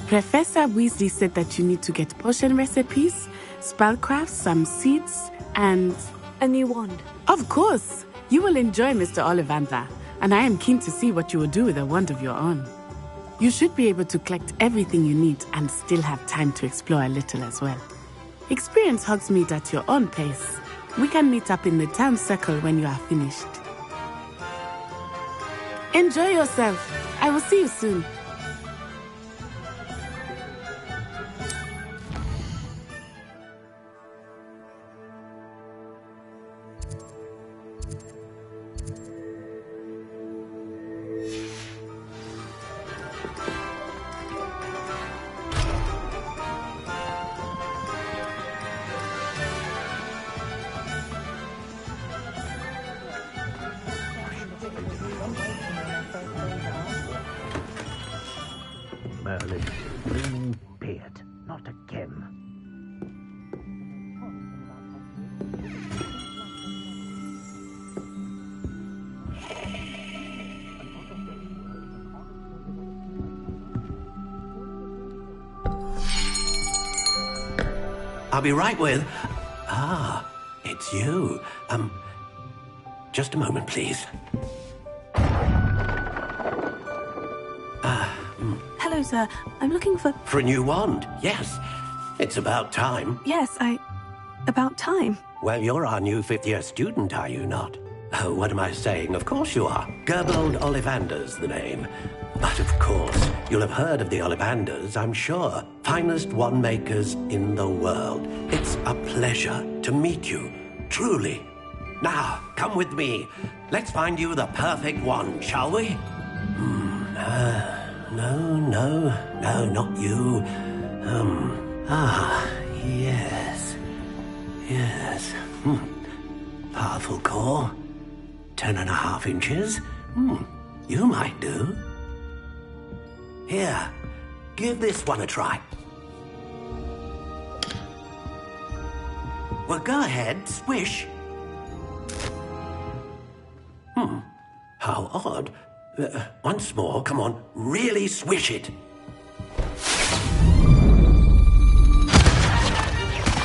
Professor Weasley said that you need to get potion recipes, spellcrafts, some seeds, and... a new wand. Of course! You will enjoy Mr. Ollivander, and I am keen to see what you will do with a wand of your own. You should be able to collect everything you need and still have time to explore a little as well. Experience Hogsmeade at your own pace. We can meet up in the town circle when you are finished. Enjoy yourself. I will see you soon. Merlin, gleaming beard, not again. I'll be right with... Ah, it's you. Just a moment, please. Hello, sir. I'm looking for... For a new wand, yes. It's about time. Yes, about time. Well, you're our new fifth-year student, are you not? Oh, what am I saying? Of course you are. Gerbold Ollivander's the name. But of course, you'll have heard of the Ollivanders, I'm sure. Finest wand makers in the world. It's a pleasure to meet you, truly. Now, come with me. Let's find you the perfect wand, shall we? No, not you. Yes. Powerful core. 10.5 inches. You might do. Here, give this one a try. Well, go ahead, swish. How odd. Once more, come on, really swish it.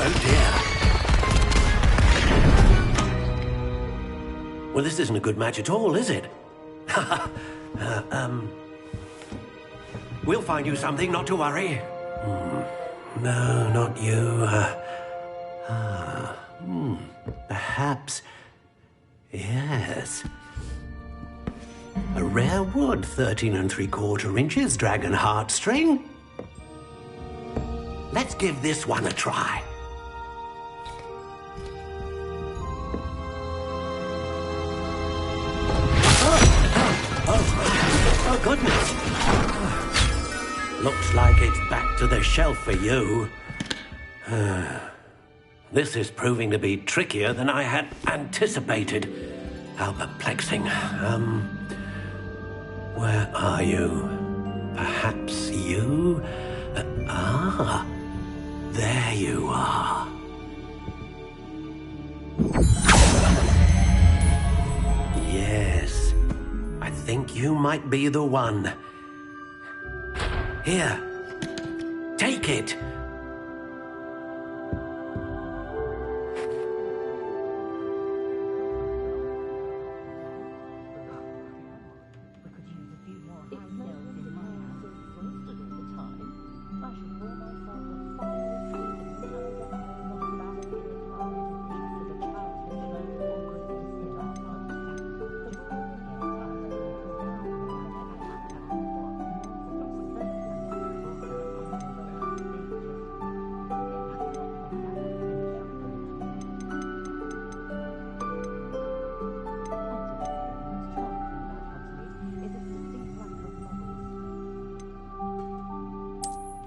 Oh dear. Well, this isn't a good match at all, is it? We'll find you something, not to worry. No, not you. Perhaps. Yes. A rare wood, 13 3/4 inches, dragon heartstring. Let's give this one a try. Oh, goodness. Looks like it's back to the shelf for you. This is proving to be trickier than I had anticipated. How perplexing. Where are you? Perhaps you? There you are. Yes, I think you might be the one. Here, take it.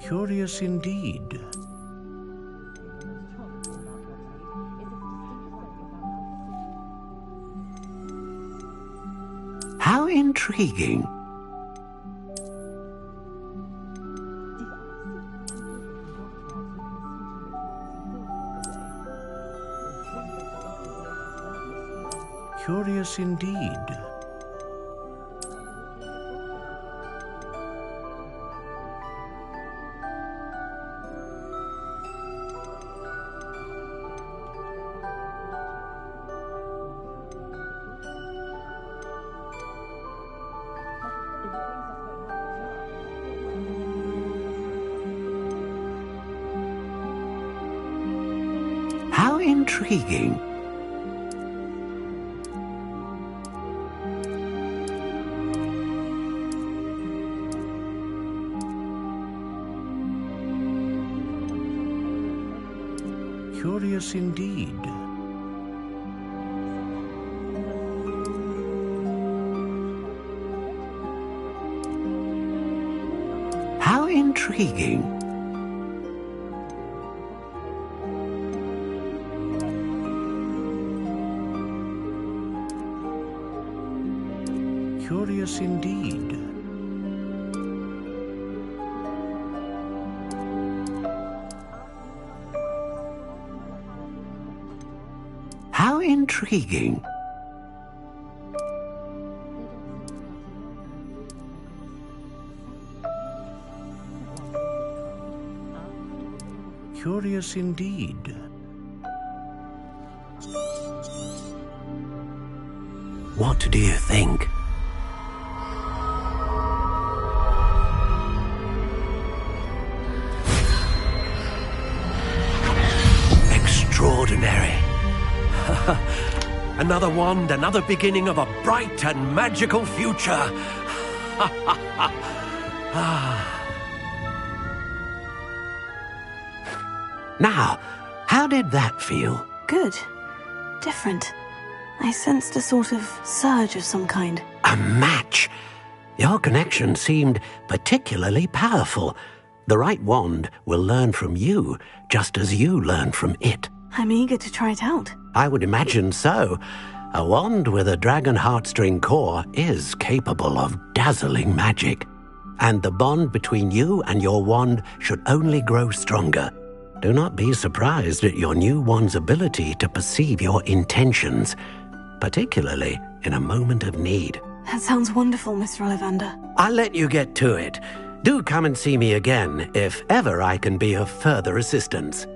Curious indeed. How intriguing. Curious indeed. How intriguing. Curious indeed. How intriguing. Curious indeed. How intriguing. Curious indeed. What do you think? Extraordinary. Another wand, another beginning of a bright and magical future. Now, how did that feel? Good. Different. I sensed a sort of surge of some kind. A match? Your connection seemed particularly powerful. The right wand will learn from you, just as you learn from it. I'm eager to try it out. I would imagine so. A wand with a dragon heartstring core is capable of dazzling magic. And the bond between you and your wand should only grow stronger. Do not be surprised at your new wand's ability to perceive your intentions, particularly in a moment of need. That sounds wonderful, Mr. Ollivander. I'll let you get to it. Do come and see me again if ever I can be of further assistance.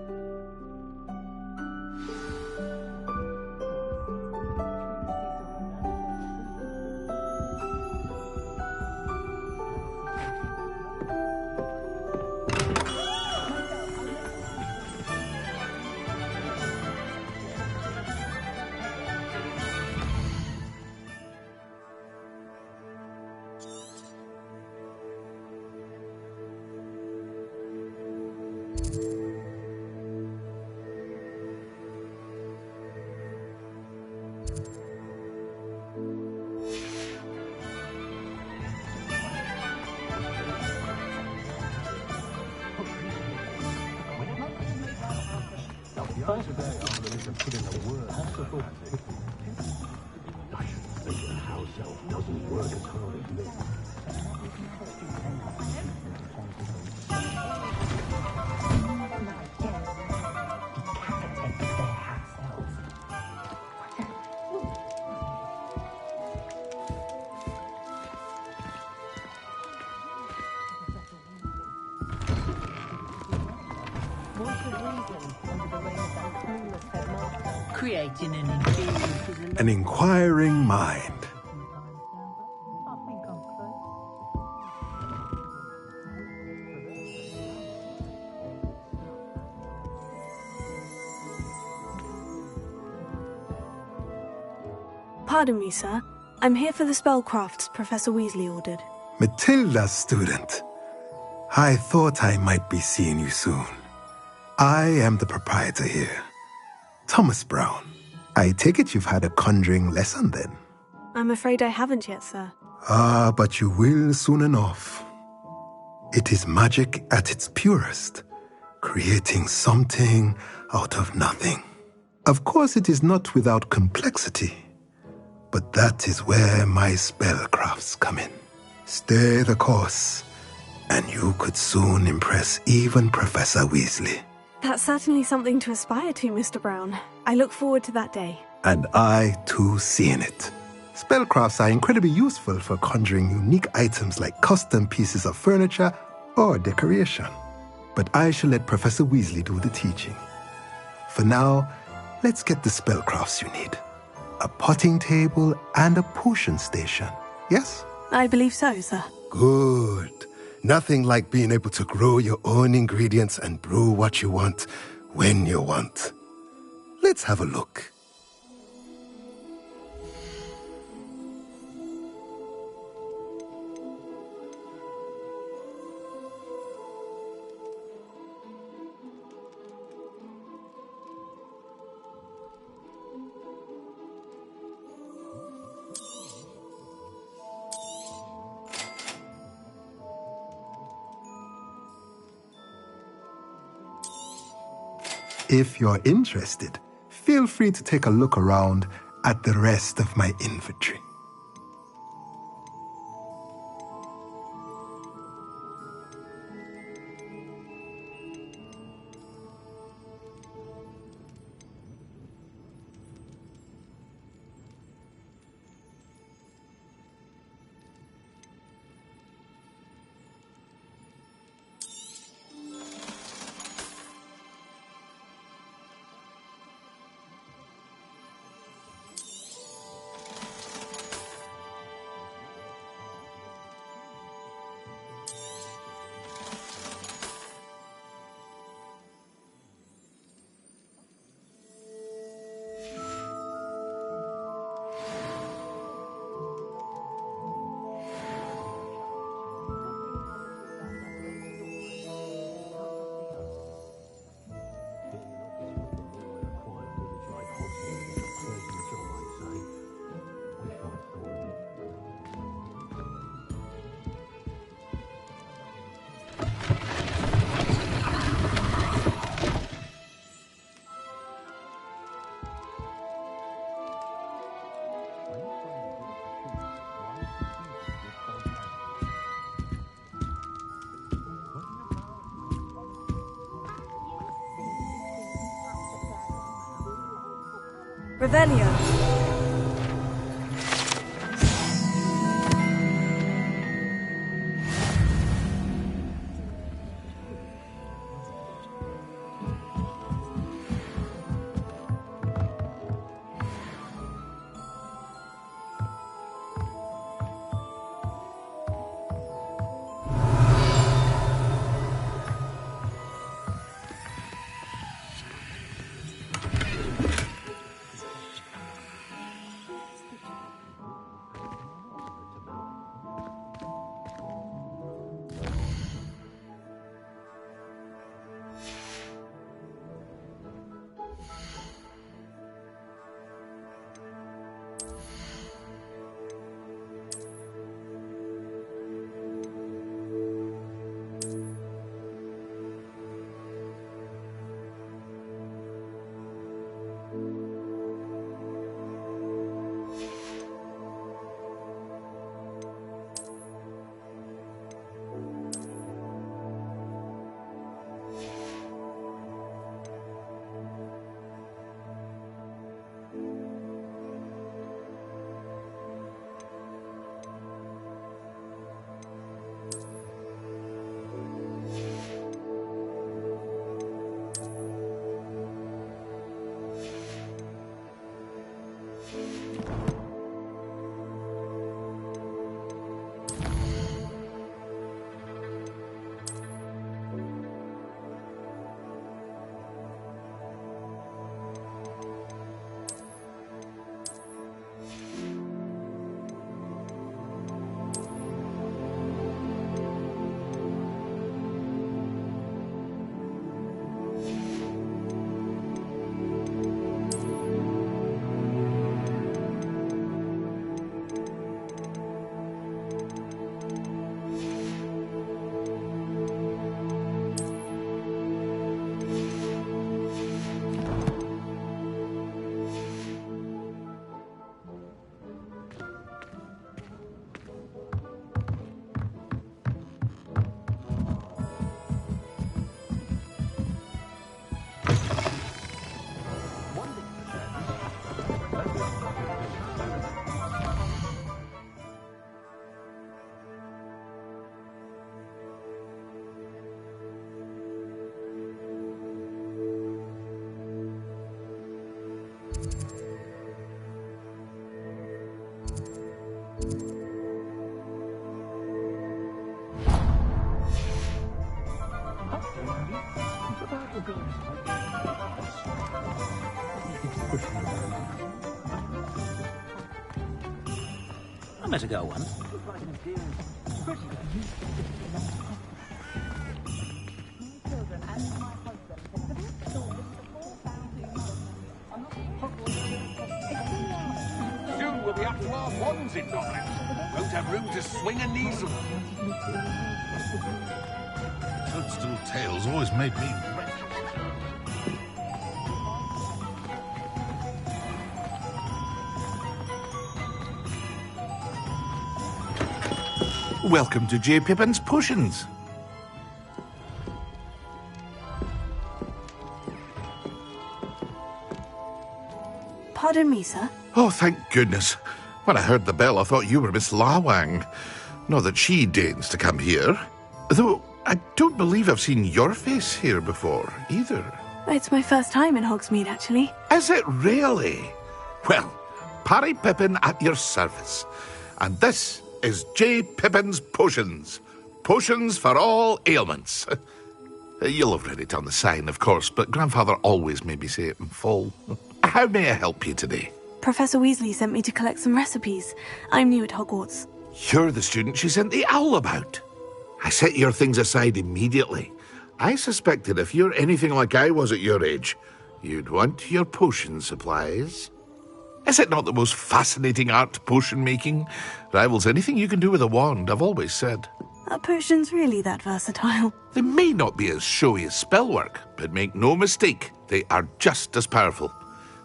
Creating an inquiring mind. Pardon me, sir. I'm here for the spellcrafts Professor Weasley ordered. Matilda's student. I thought I might be seeing you soon. I am the proprietor here, Thomas Brown. I take it you've had a conjuring lesson then? I'm afraid I haven't yet, sir. Ah, but you will soon enough. It is magic at its purest, creating something out of nothing. Of course, it is not without complexity, but that is where my spellcrafts come in. Stay the course, and you could soon impress even Professor Weasley. That's certainly something to aspire to, Mr. Brown. I look forward to that day. And I, too, seeing it. Spellcrafts are incredibly useful for conjuring unique items like custom pieces of furniture or decoration. But I shall let Professor Weasley do the teaching. For now, let's get the spellcrafts you need. A potting table and a potion station, yes? I believe so, sir. Good. Nothing like being able to grow your own ingredients and brew what you want, when you want. Let's have a look. If you're interested, feel free to take a look around at the rest of my inventory. Revelio. I met a girl once. Soon we'll be up to our wands in Dublin. Won't have room to swing a needle. Toadstool tales always made me... Welcome to J. Pippin's Potions. Pardon me, sir. Oh, thank goodness. When I heard the bell, I thought you were Miss Lawang. Not that she deigns to come here. Though, I don't believe I've seen your face here before, either. It's my first time in Hogsmeade, actually. Is it really? Well, Parry Pippin at your service. And this is J. Pippin's Potions. Potions for all ailments. You'll have read it on the sign, of course, but Grandfather always made me say it in full. How may I help you today? Professor Weasley sent me to collect some recipes. I'm new at Hogwarts. You're the student she sent the owl about. I set your things aside immediately. I suspected if you're anything like I was at your age, you'd want your potion supplies. Is it not the most fascinating art, potion making? Rivals anything you can do with a wand, I've always said. Are potions really that versatile? They may not be as showy as spellwork, but make no mistake, they are just as powerful.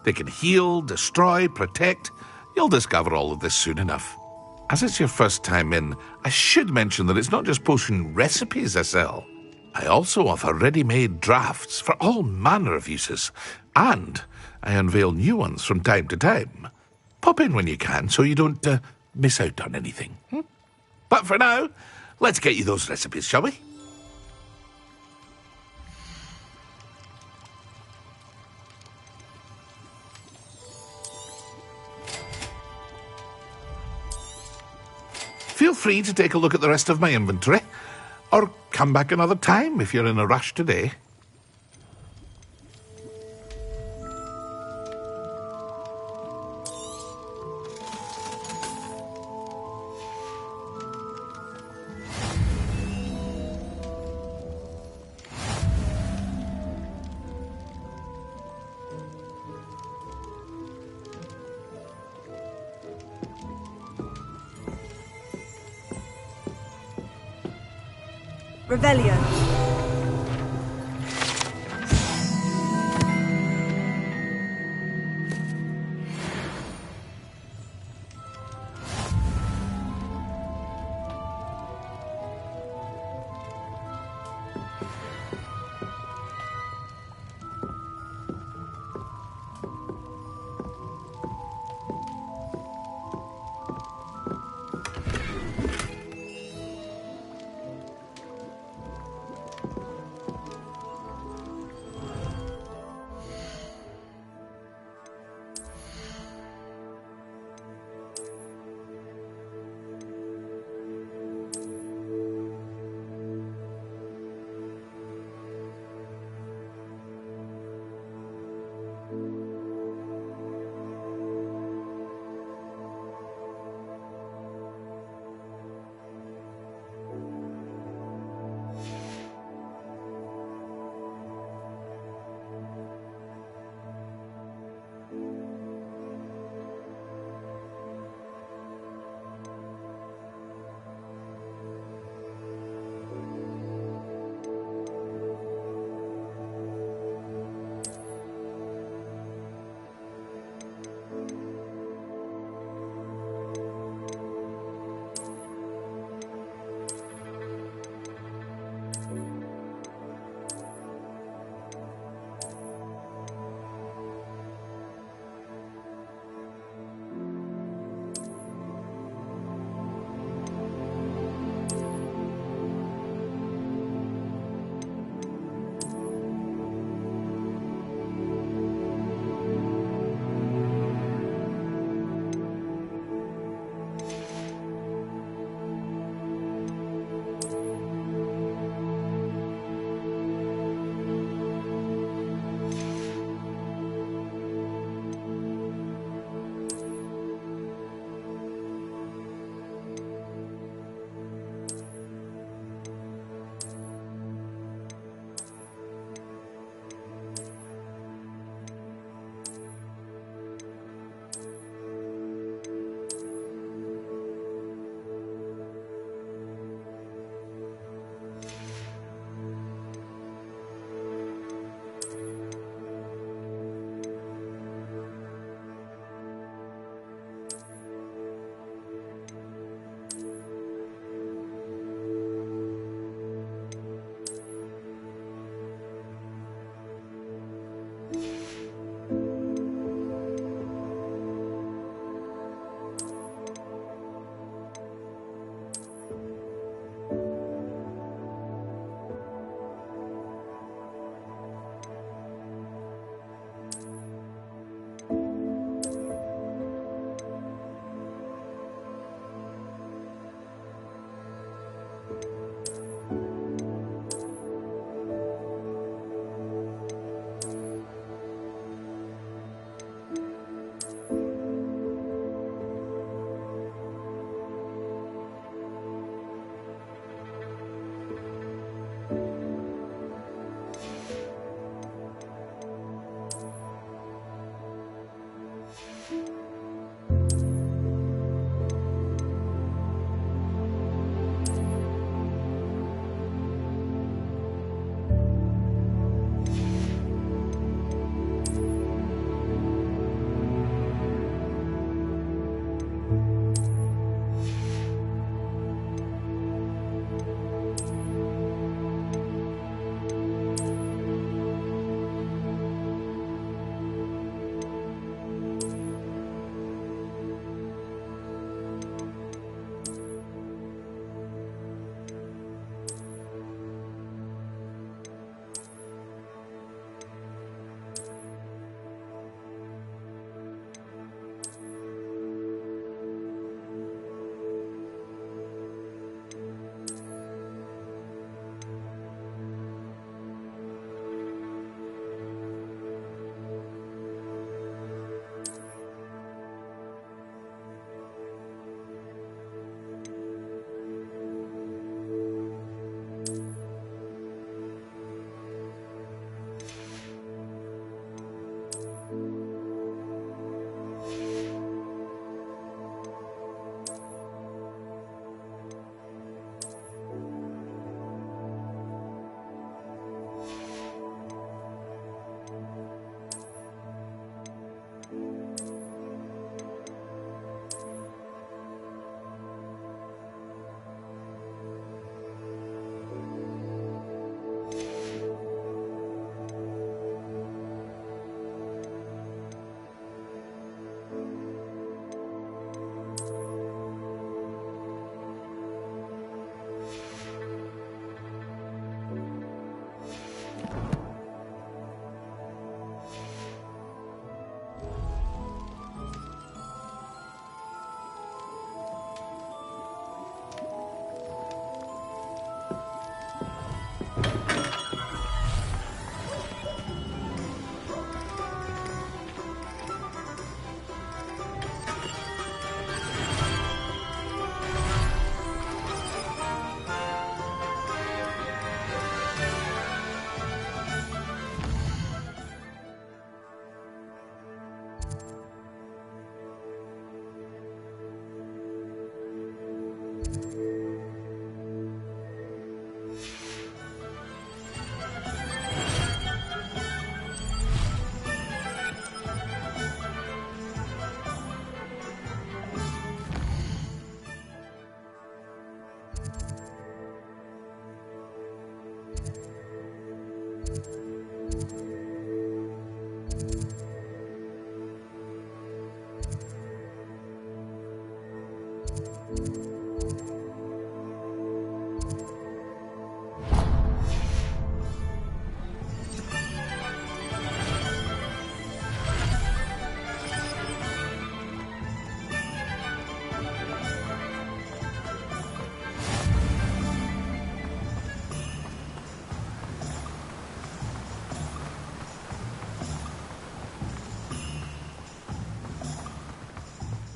They can heal, destroy, protect. You'll discover all of this soon enough. As it's your first time in, I should mention that it's not just potion recipes I sell. I also offer ready-made drafts for all manner of uses. And I unveil new ones from time to time. Pop in when you can so you don't miss out on anything. But for now, let's get you those recipes, shall we? Feel free to take a look at the rest of my inventory, or come back another time if you're in a rush today. Revelio.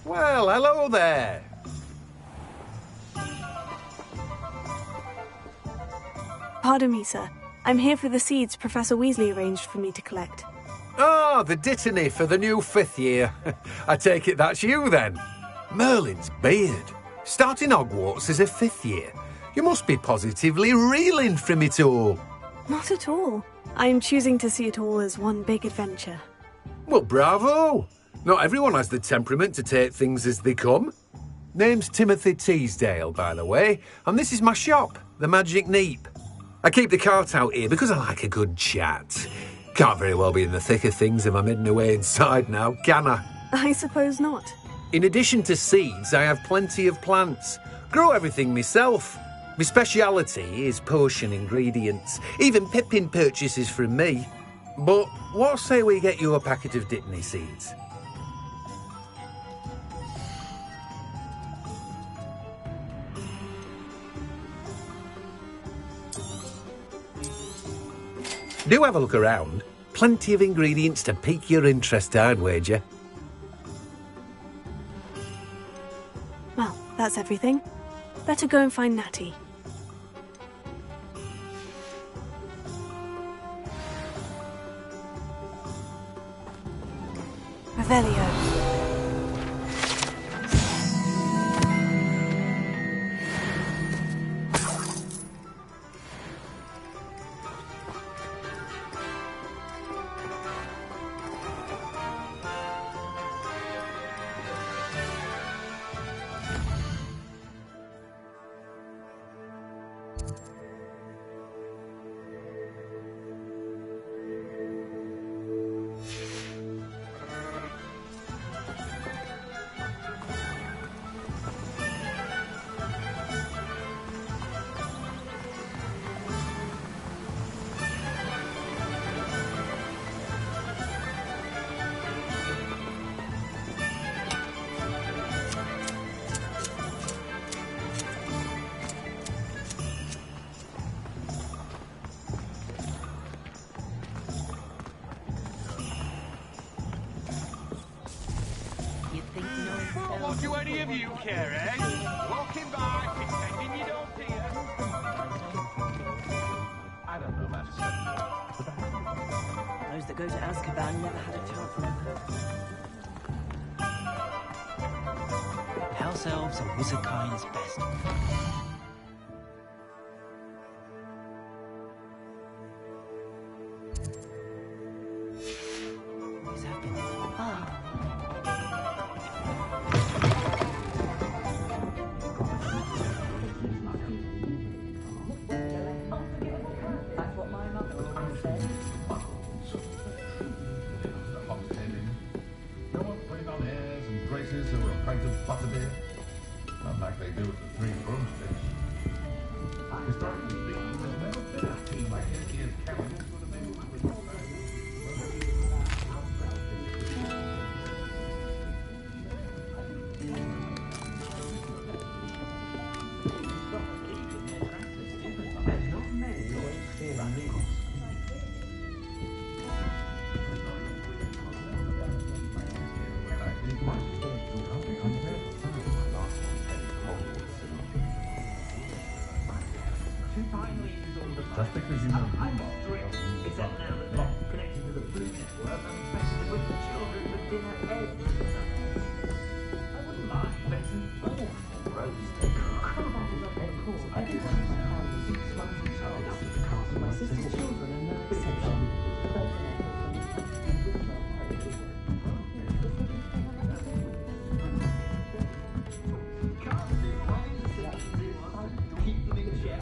Well, hello there. Pardon me, sir. I'm here for the seeds Professor Weasley arranged for me to collect. Ah, the dittany for the new 5th year. I take it that's you, then. Merlin's beard. Starting Hogwarts as a 5th year. You must be positively reeling from it all. Not at all. I'm choosing to see it all as one big adventure. Well, bravo. Not everyone has the temperament to take things as they come. Name's Timothy Teasdale, by the way, and this is my shop, the Magic Neep. I keep the cart out here because I like a good chat. Can't very well be in the thick of things if I'm hidden away inside now, can I? I suppose not. In addition to seeds, I have plenty of plants. Grow everything myself. My speciality is potion ingredients. Even Pippin purchases from me. But what say we get you a packet of Dittany seeds? Do have a look around. Plenty of ingredients to pique your interest, I'd wager. Well, that's everything. Better go and find Natty. Revelio. What do any of you care, eh? Walking by, pretending you don't hear. I don't know, Master. Those that go to Azkaban never had a chance to House elves are wizardkind's best. Not like they do with the Three Broomsticks. Historically speaking, there's never been a team like this year's Kevin. Just because you know I'm not thrilled, except now that they're connected to the Food Network, I'm festive with the children for dinner eggs. I wouldn't mind, but it's an awful roast. I did want to have 6 months of child out of the castle. My sister's children are no exception. Keep them in check.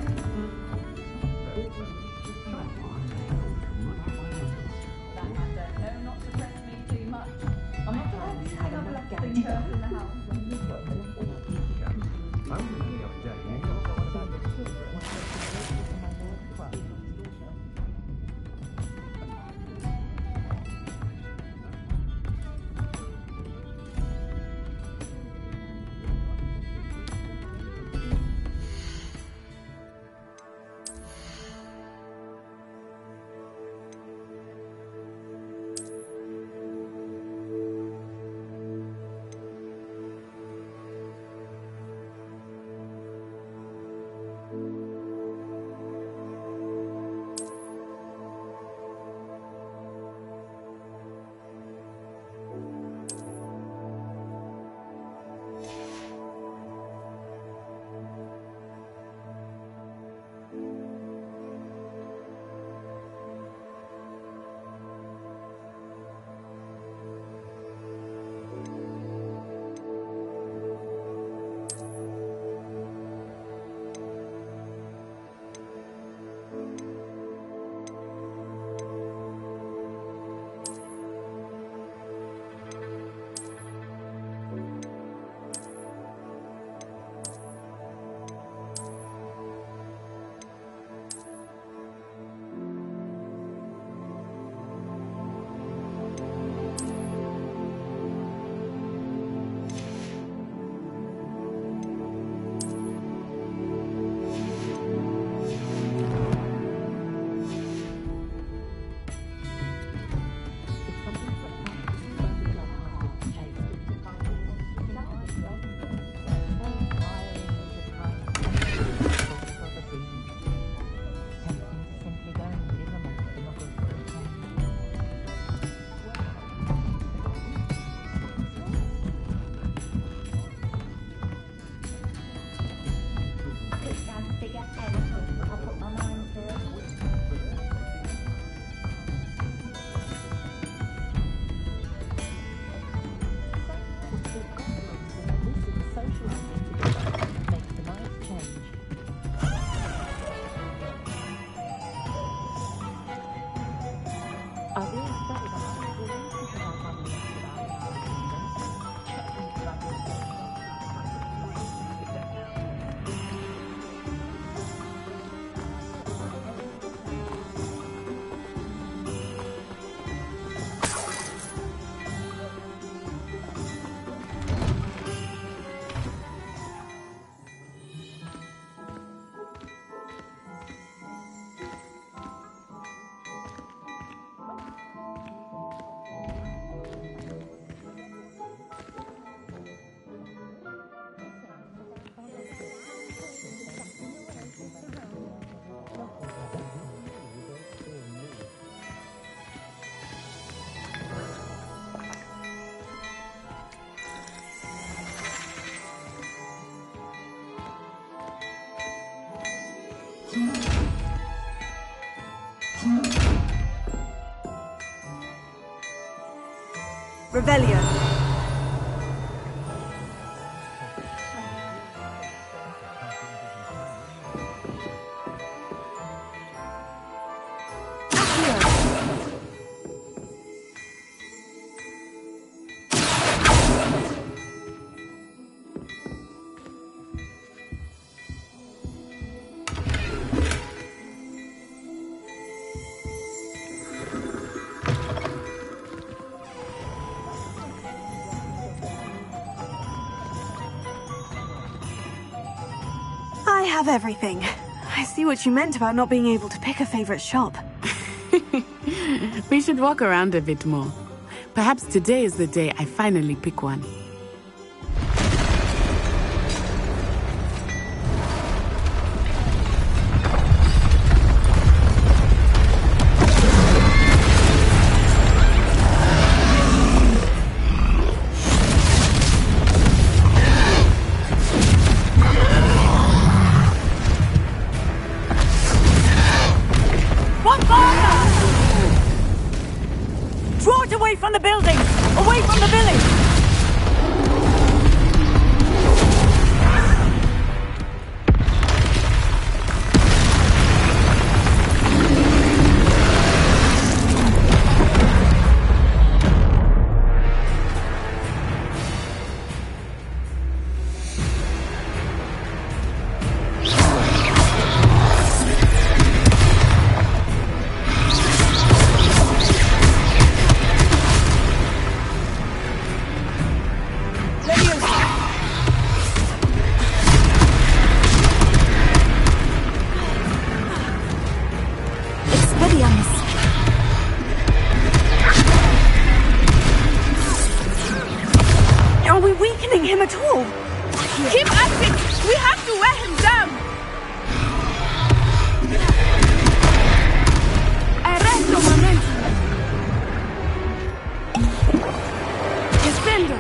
Revelio. I have everything. I see what you meant about not being able to pick a favorite shop. We should walk around a bit more. Perhaps today is the day I finally pick one. Away from the building! Away from the village! Are we weakening him at all? Keep acting! We have to wear him down! Arresto momento! Defendo!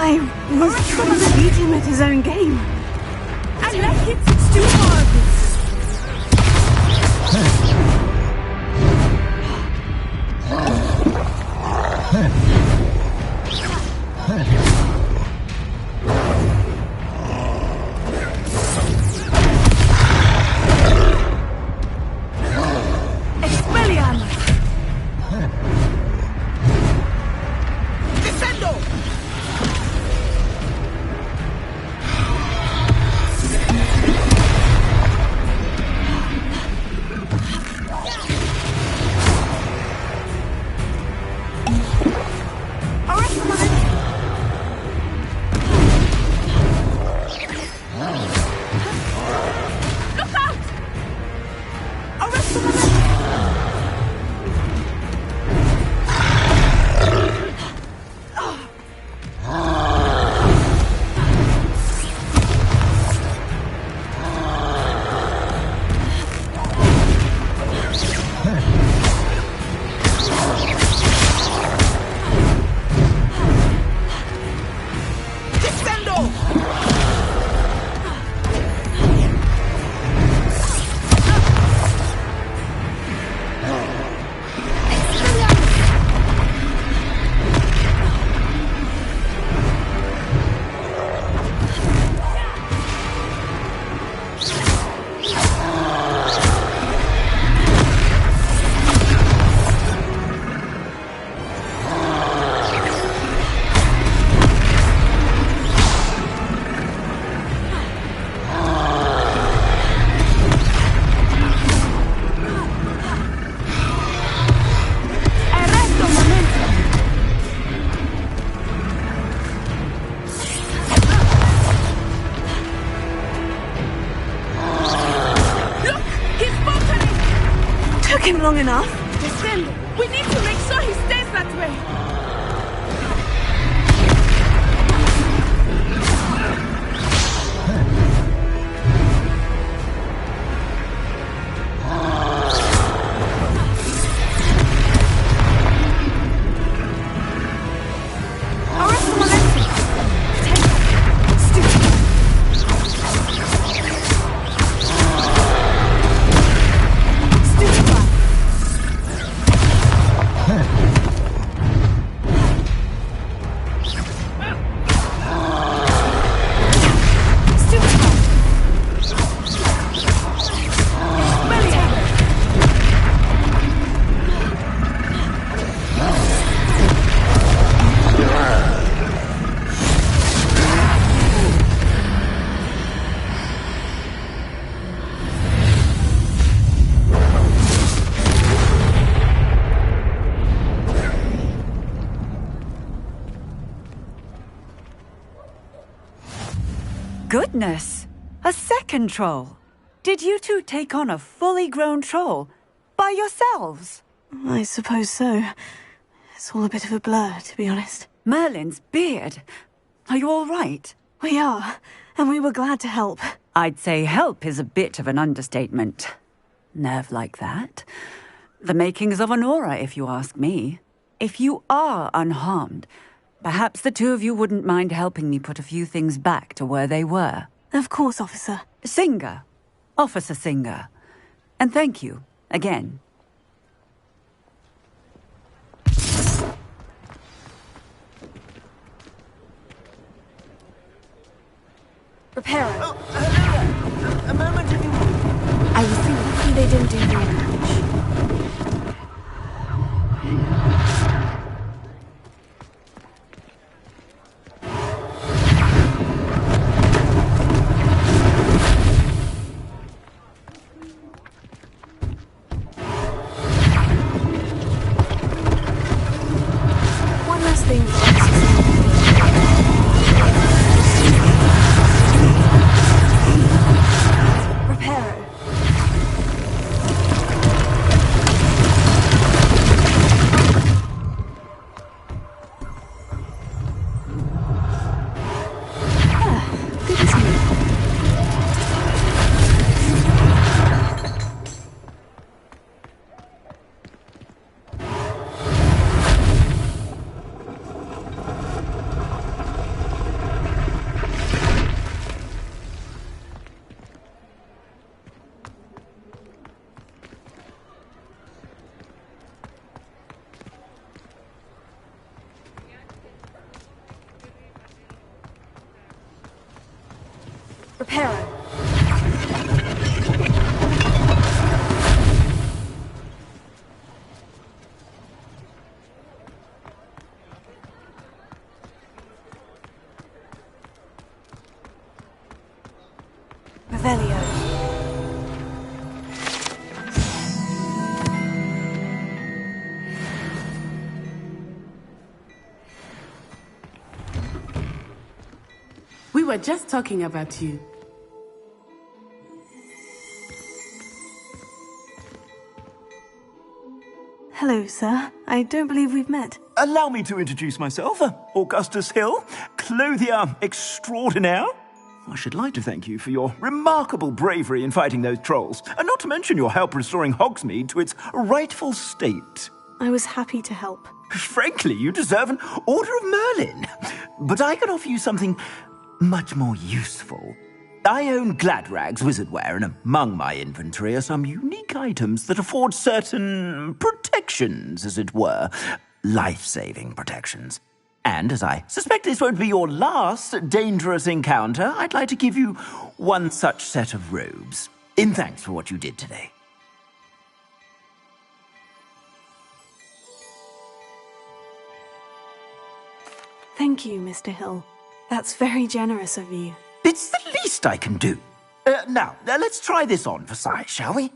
I was trying to beat him at his own game. I like it, it's too hard. took him long enough. Descend! We need to make sure he stays that way! Goodness! A second troll! Did you two take on a fully grown troll by yourselves? I suppose so. It's all a bit of a blur, to be honest. Merlin's beard. Are you all right? We are, and we were glad to help. I'd say help is a bit of an understatement. Nerve like that. The makings of an aura, if you ask me. If you are unharmed, perhaps the two of you wouldn't mind helping me put a few things back to where they were. Of course, officer. Singer. Officer Singer. And thank you, again. Prepare. Oh, hello there. A moment if you want. I was thinking they didn't do very much. One last thing. Reparo. Good as new. Reparo. Revelio. We were just talking about you. Hello, sir. I don't believe we've met. Allow me to introduce myself, Augustus Hill, clothier extraordinaire. I should like to thank you for your remarkable bravery in fighting those trolls, and not to mention your help restoring Hogsmeade to its rightful state. I was happy to help. Frankly, you deserve an Order of Merlin. But I can offer you something much more useful. I own Gladrag's wizardware, and among my inventory are some unique items that afford certain protections, as it were. Life-saving protections. And as I suspect this won't be your last dangerous encounter, I'd like to give you one such set of robes, in thanks for what you did today. Thank you, Mr. Hill. That's very generous of you. It's the least I can do. Now, let's try this on for size, shall we?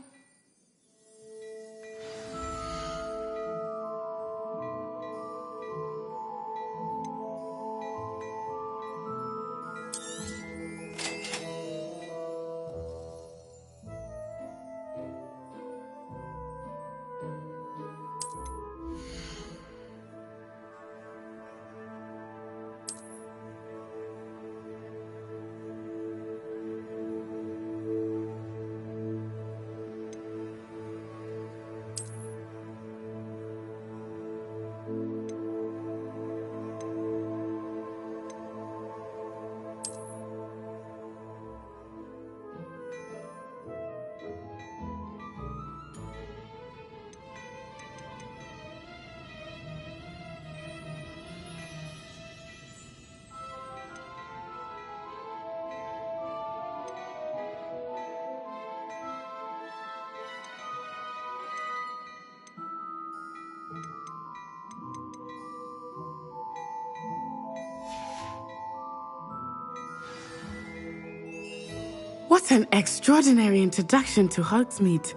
What an extraordinary introduction to Hogsmeade.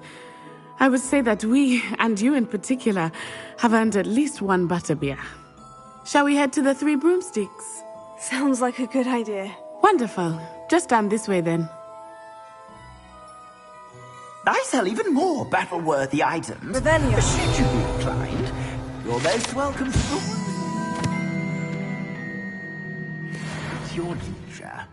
I would say that we, and you in particular, have earned at least one butterbeer. Shall we head to the Three Broomsticks? Sounds like a good idea. Wonderful. Just down this way then. I sell even more battle-worthy items. Revelio. Should you be inclined, you're most welcome to the... It's your leisure.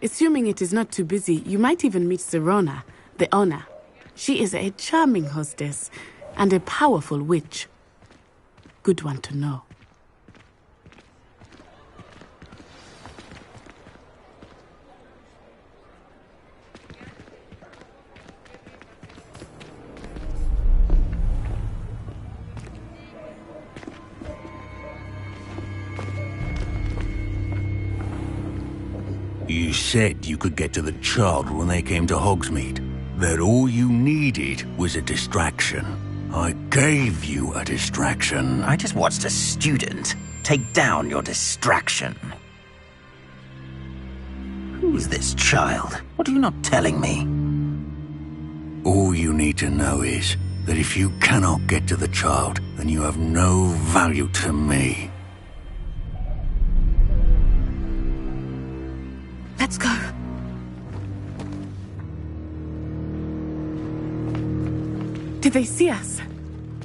Assuming it is not too busy, you might even meet Sirona, the owner. She is a charming hostess and a powerful witch. Good one to know. You said you could get to the child when they came to Hogsmeade. That all you needed was a distraction. I gave you a distraction. I just watched a student take down your distraction. Who's this child? What are you not telling me? All you need to know is that if you cannot get to the child, then you have no value to me. Let's go. Did they see us?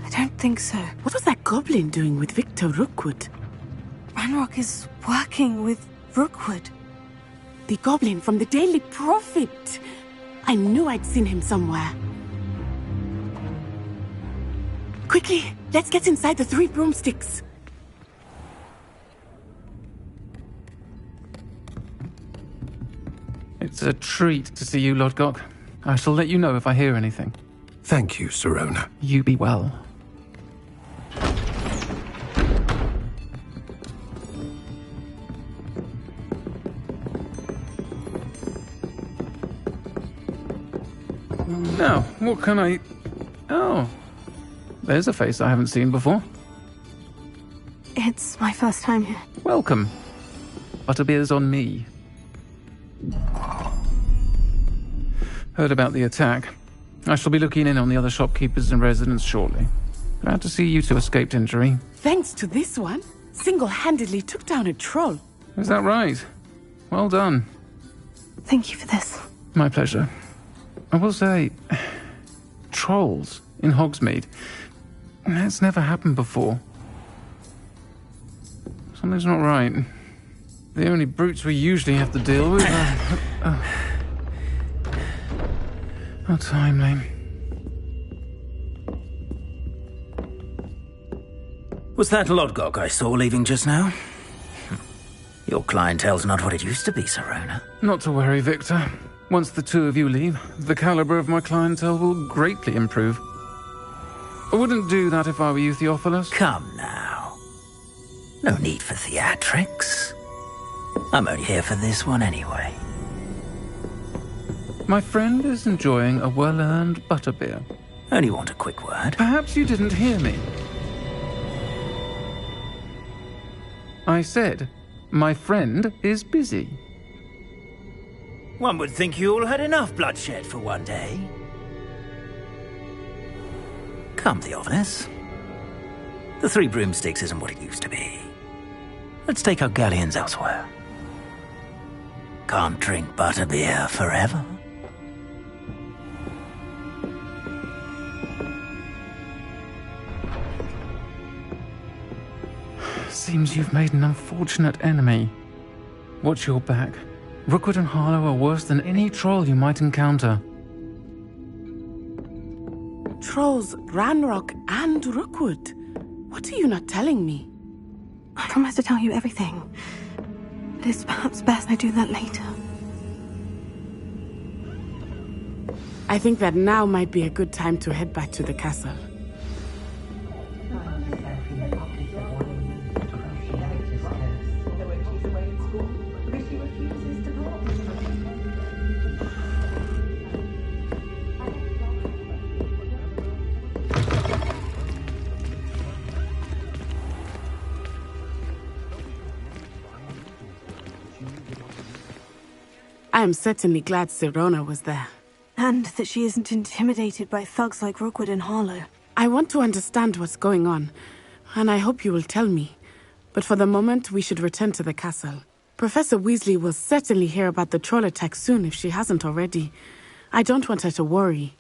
I don't think so. What was that goblin doing with Victor Rookwood? Ranrock is working with Rookwood. The goblin from the Daily Prophet. I knew I'd seen him somewhere. Quickly, let's get inside the Three Broomsticks. It's a treat to see you, Lodgok. I shall let you know if I hear anything. Thank you, Sirona. You be well. Now, what can I... Oh, there's a face I haven't seen before. It's my first time here. Welcome. Butterbeer's on me. Heard about the attack. I shall be looking in on the other shopkeepers and residents shortly. Glad to see you two escaped injury. Thanks to this one, single-handedly took down a troll. Is that right? Well done. Thank you for this. My pleasure. I will say, trolls in Hogsmeade. That's never happened before. Something's not right. The only brutes we usually have to deal with are... How timely. Was that Lodgok I saw leaving just now? Your clientele's not what it used to be, Serona. Not to worry, Victor. Once the two of you leave, the caliber of my clientele will greatly improve. I wouldn't do that if I were you, Theophilus. Come now. No need for theatrics. I'm only here for this one anyway. My friend is enjoying a well-earned butterbeer. Only want a quick word. Perhaps you didn't hear me. I said, my friend is busy. One would think you all had enough bloodshed for one day. Come, Theophilus. The Three Broomsticks isn't what it used to be. Let's take our galleons elsewhere. Can't drink butterbeer forever. Seems you've made an unfortunate enemy. Watch your back. Rookwood and Harlow are worse than any troll you might encounter. Trolls, Ranrock, and Rookwood. What are you not telling me? I promise to tell you everything. It is perhaps best I do that later. I think that now might be a good time to head back to the castle. I am certainly glad Serona was there. And that she isn't intimidated by thugs like Rookwood and Harlow. I want to understand what's going on, and I hope you will tell me. But for the moment, we should return to the castle. Professor Weasley will certainly hear about the troll attack soon if she hasn't already. I don't want her to worry.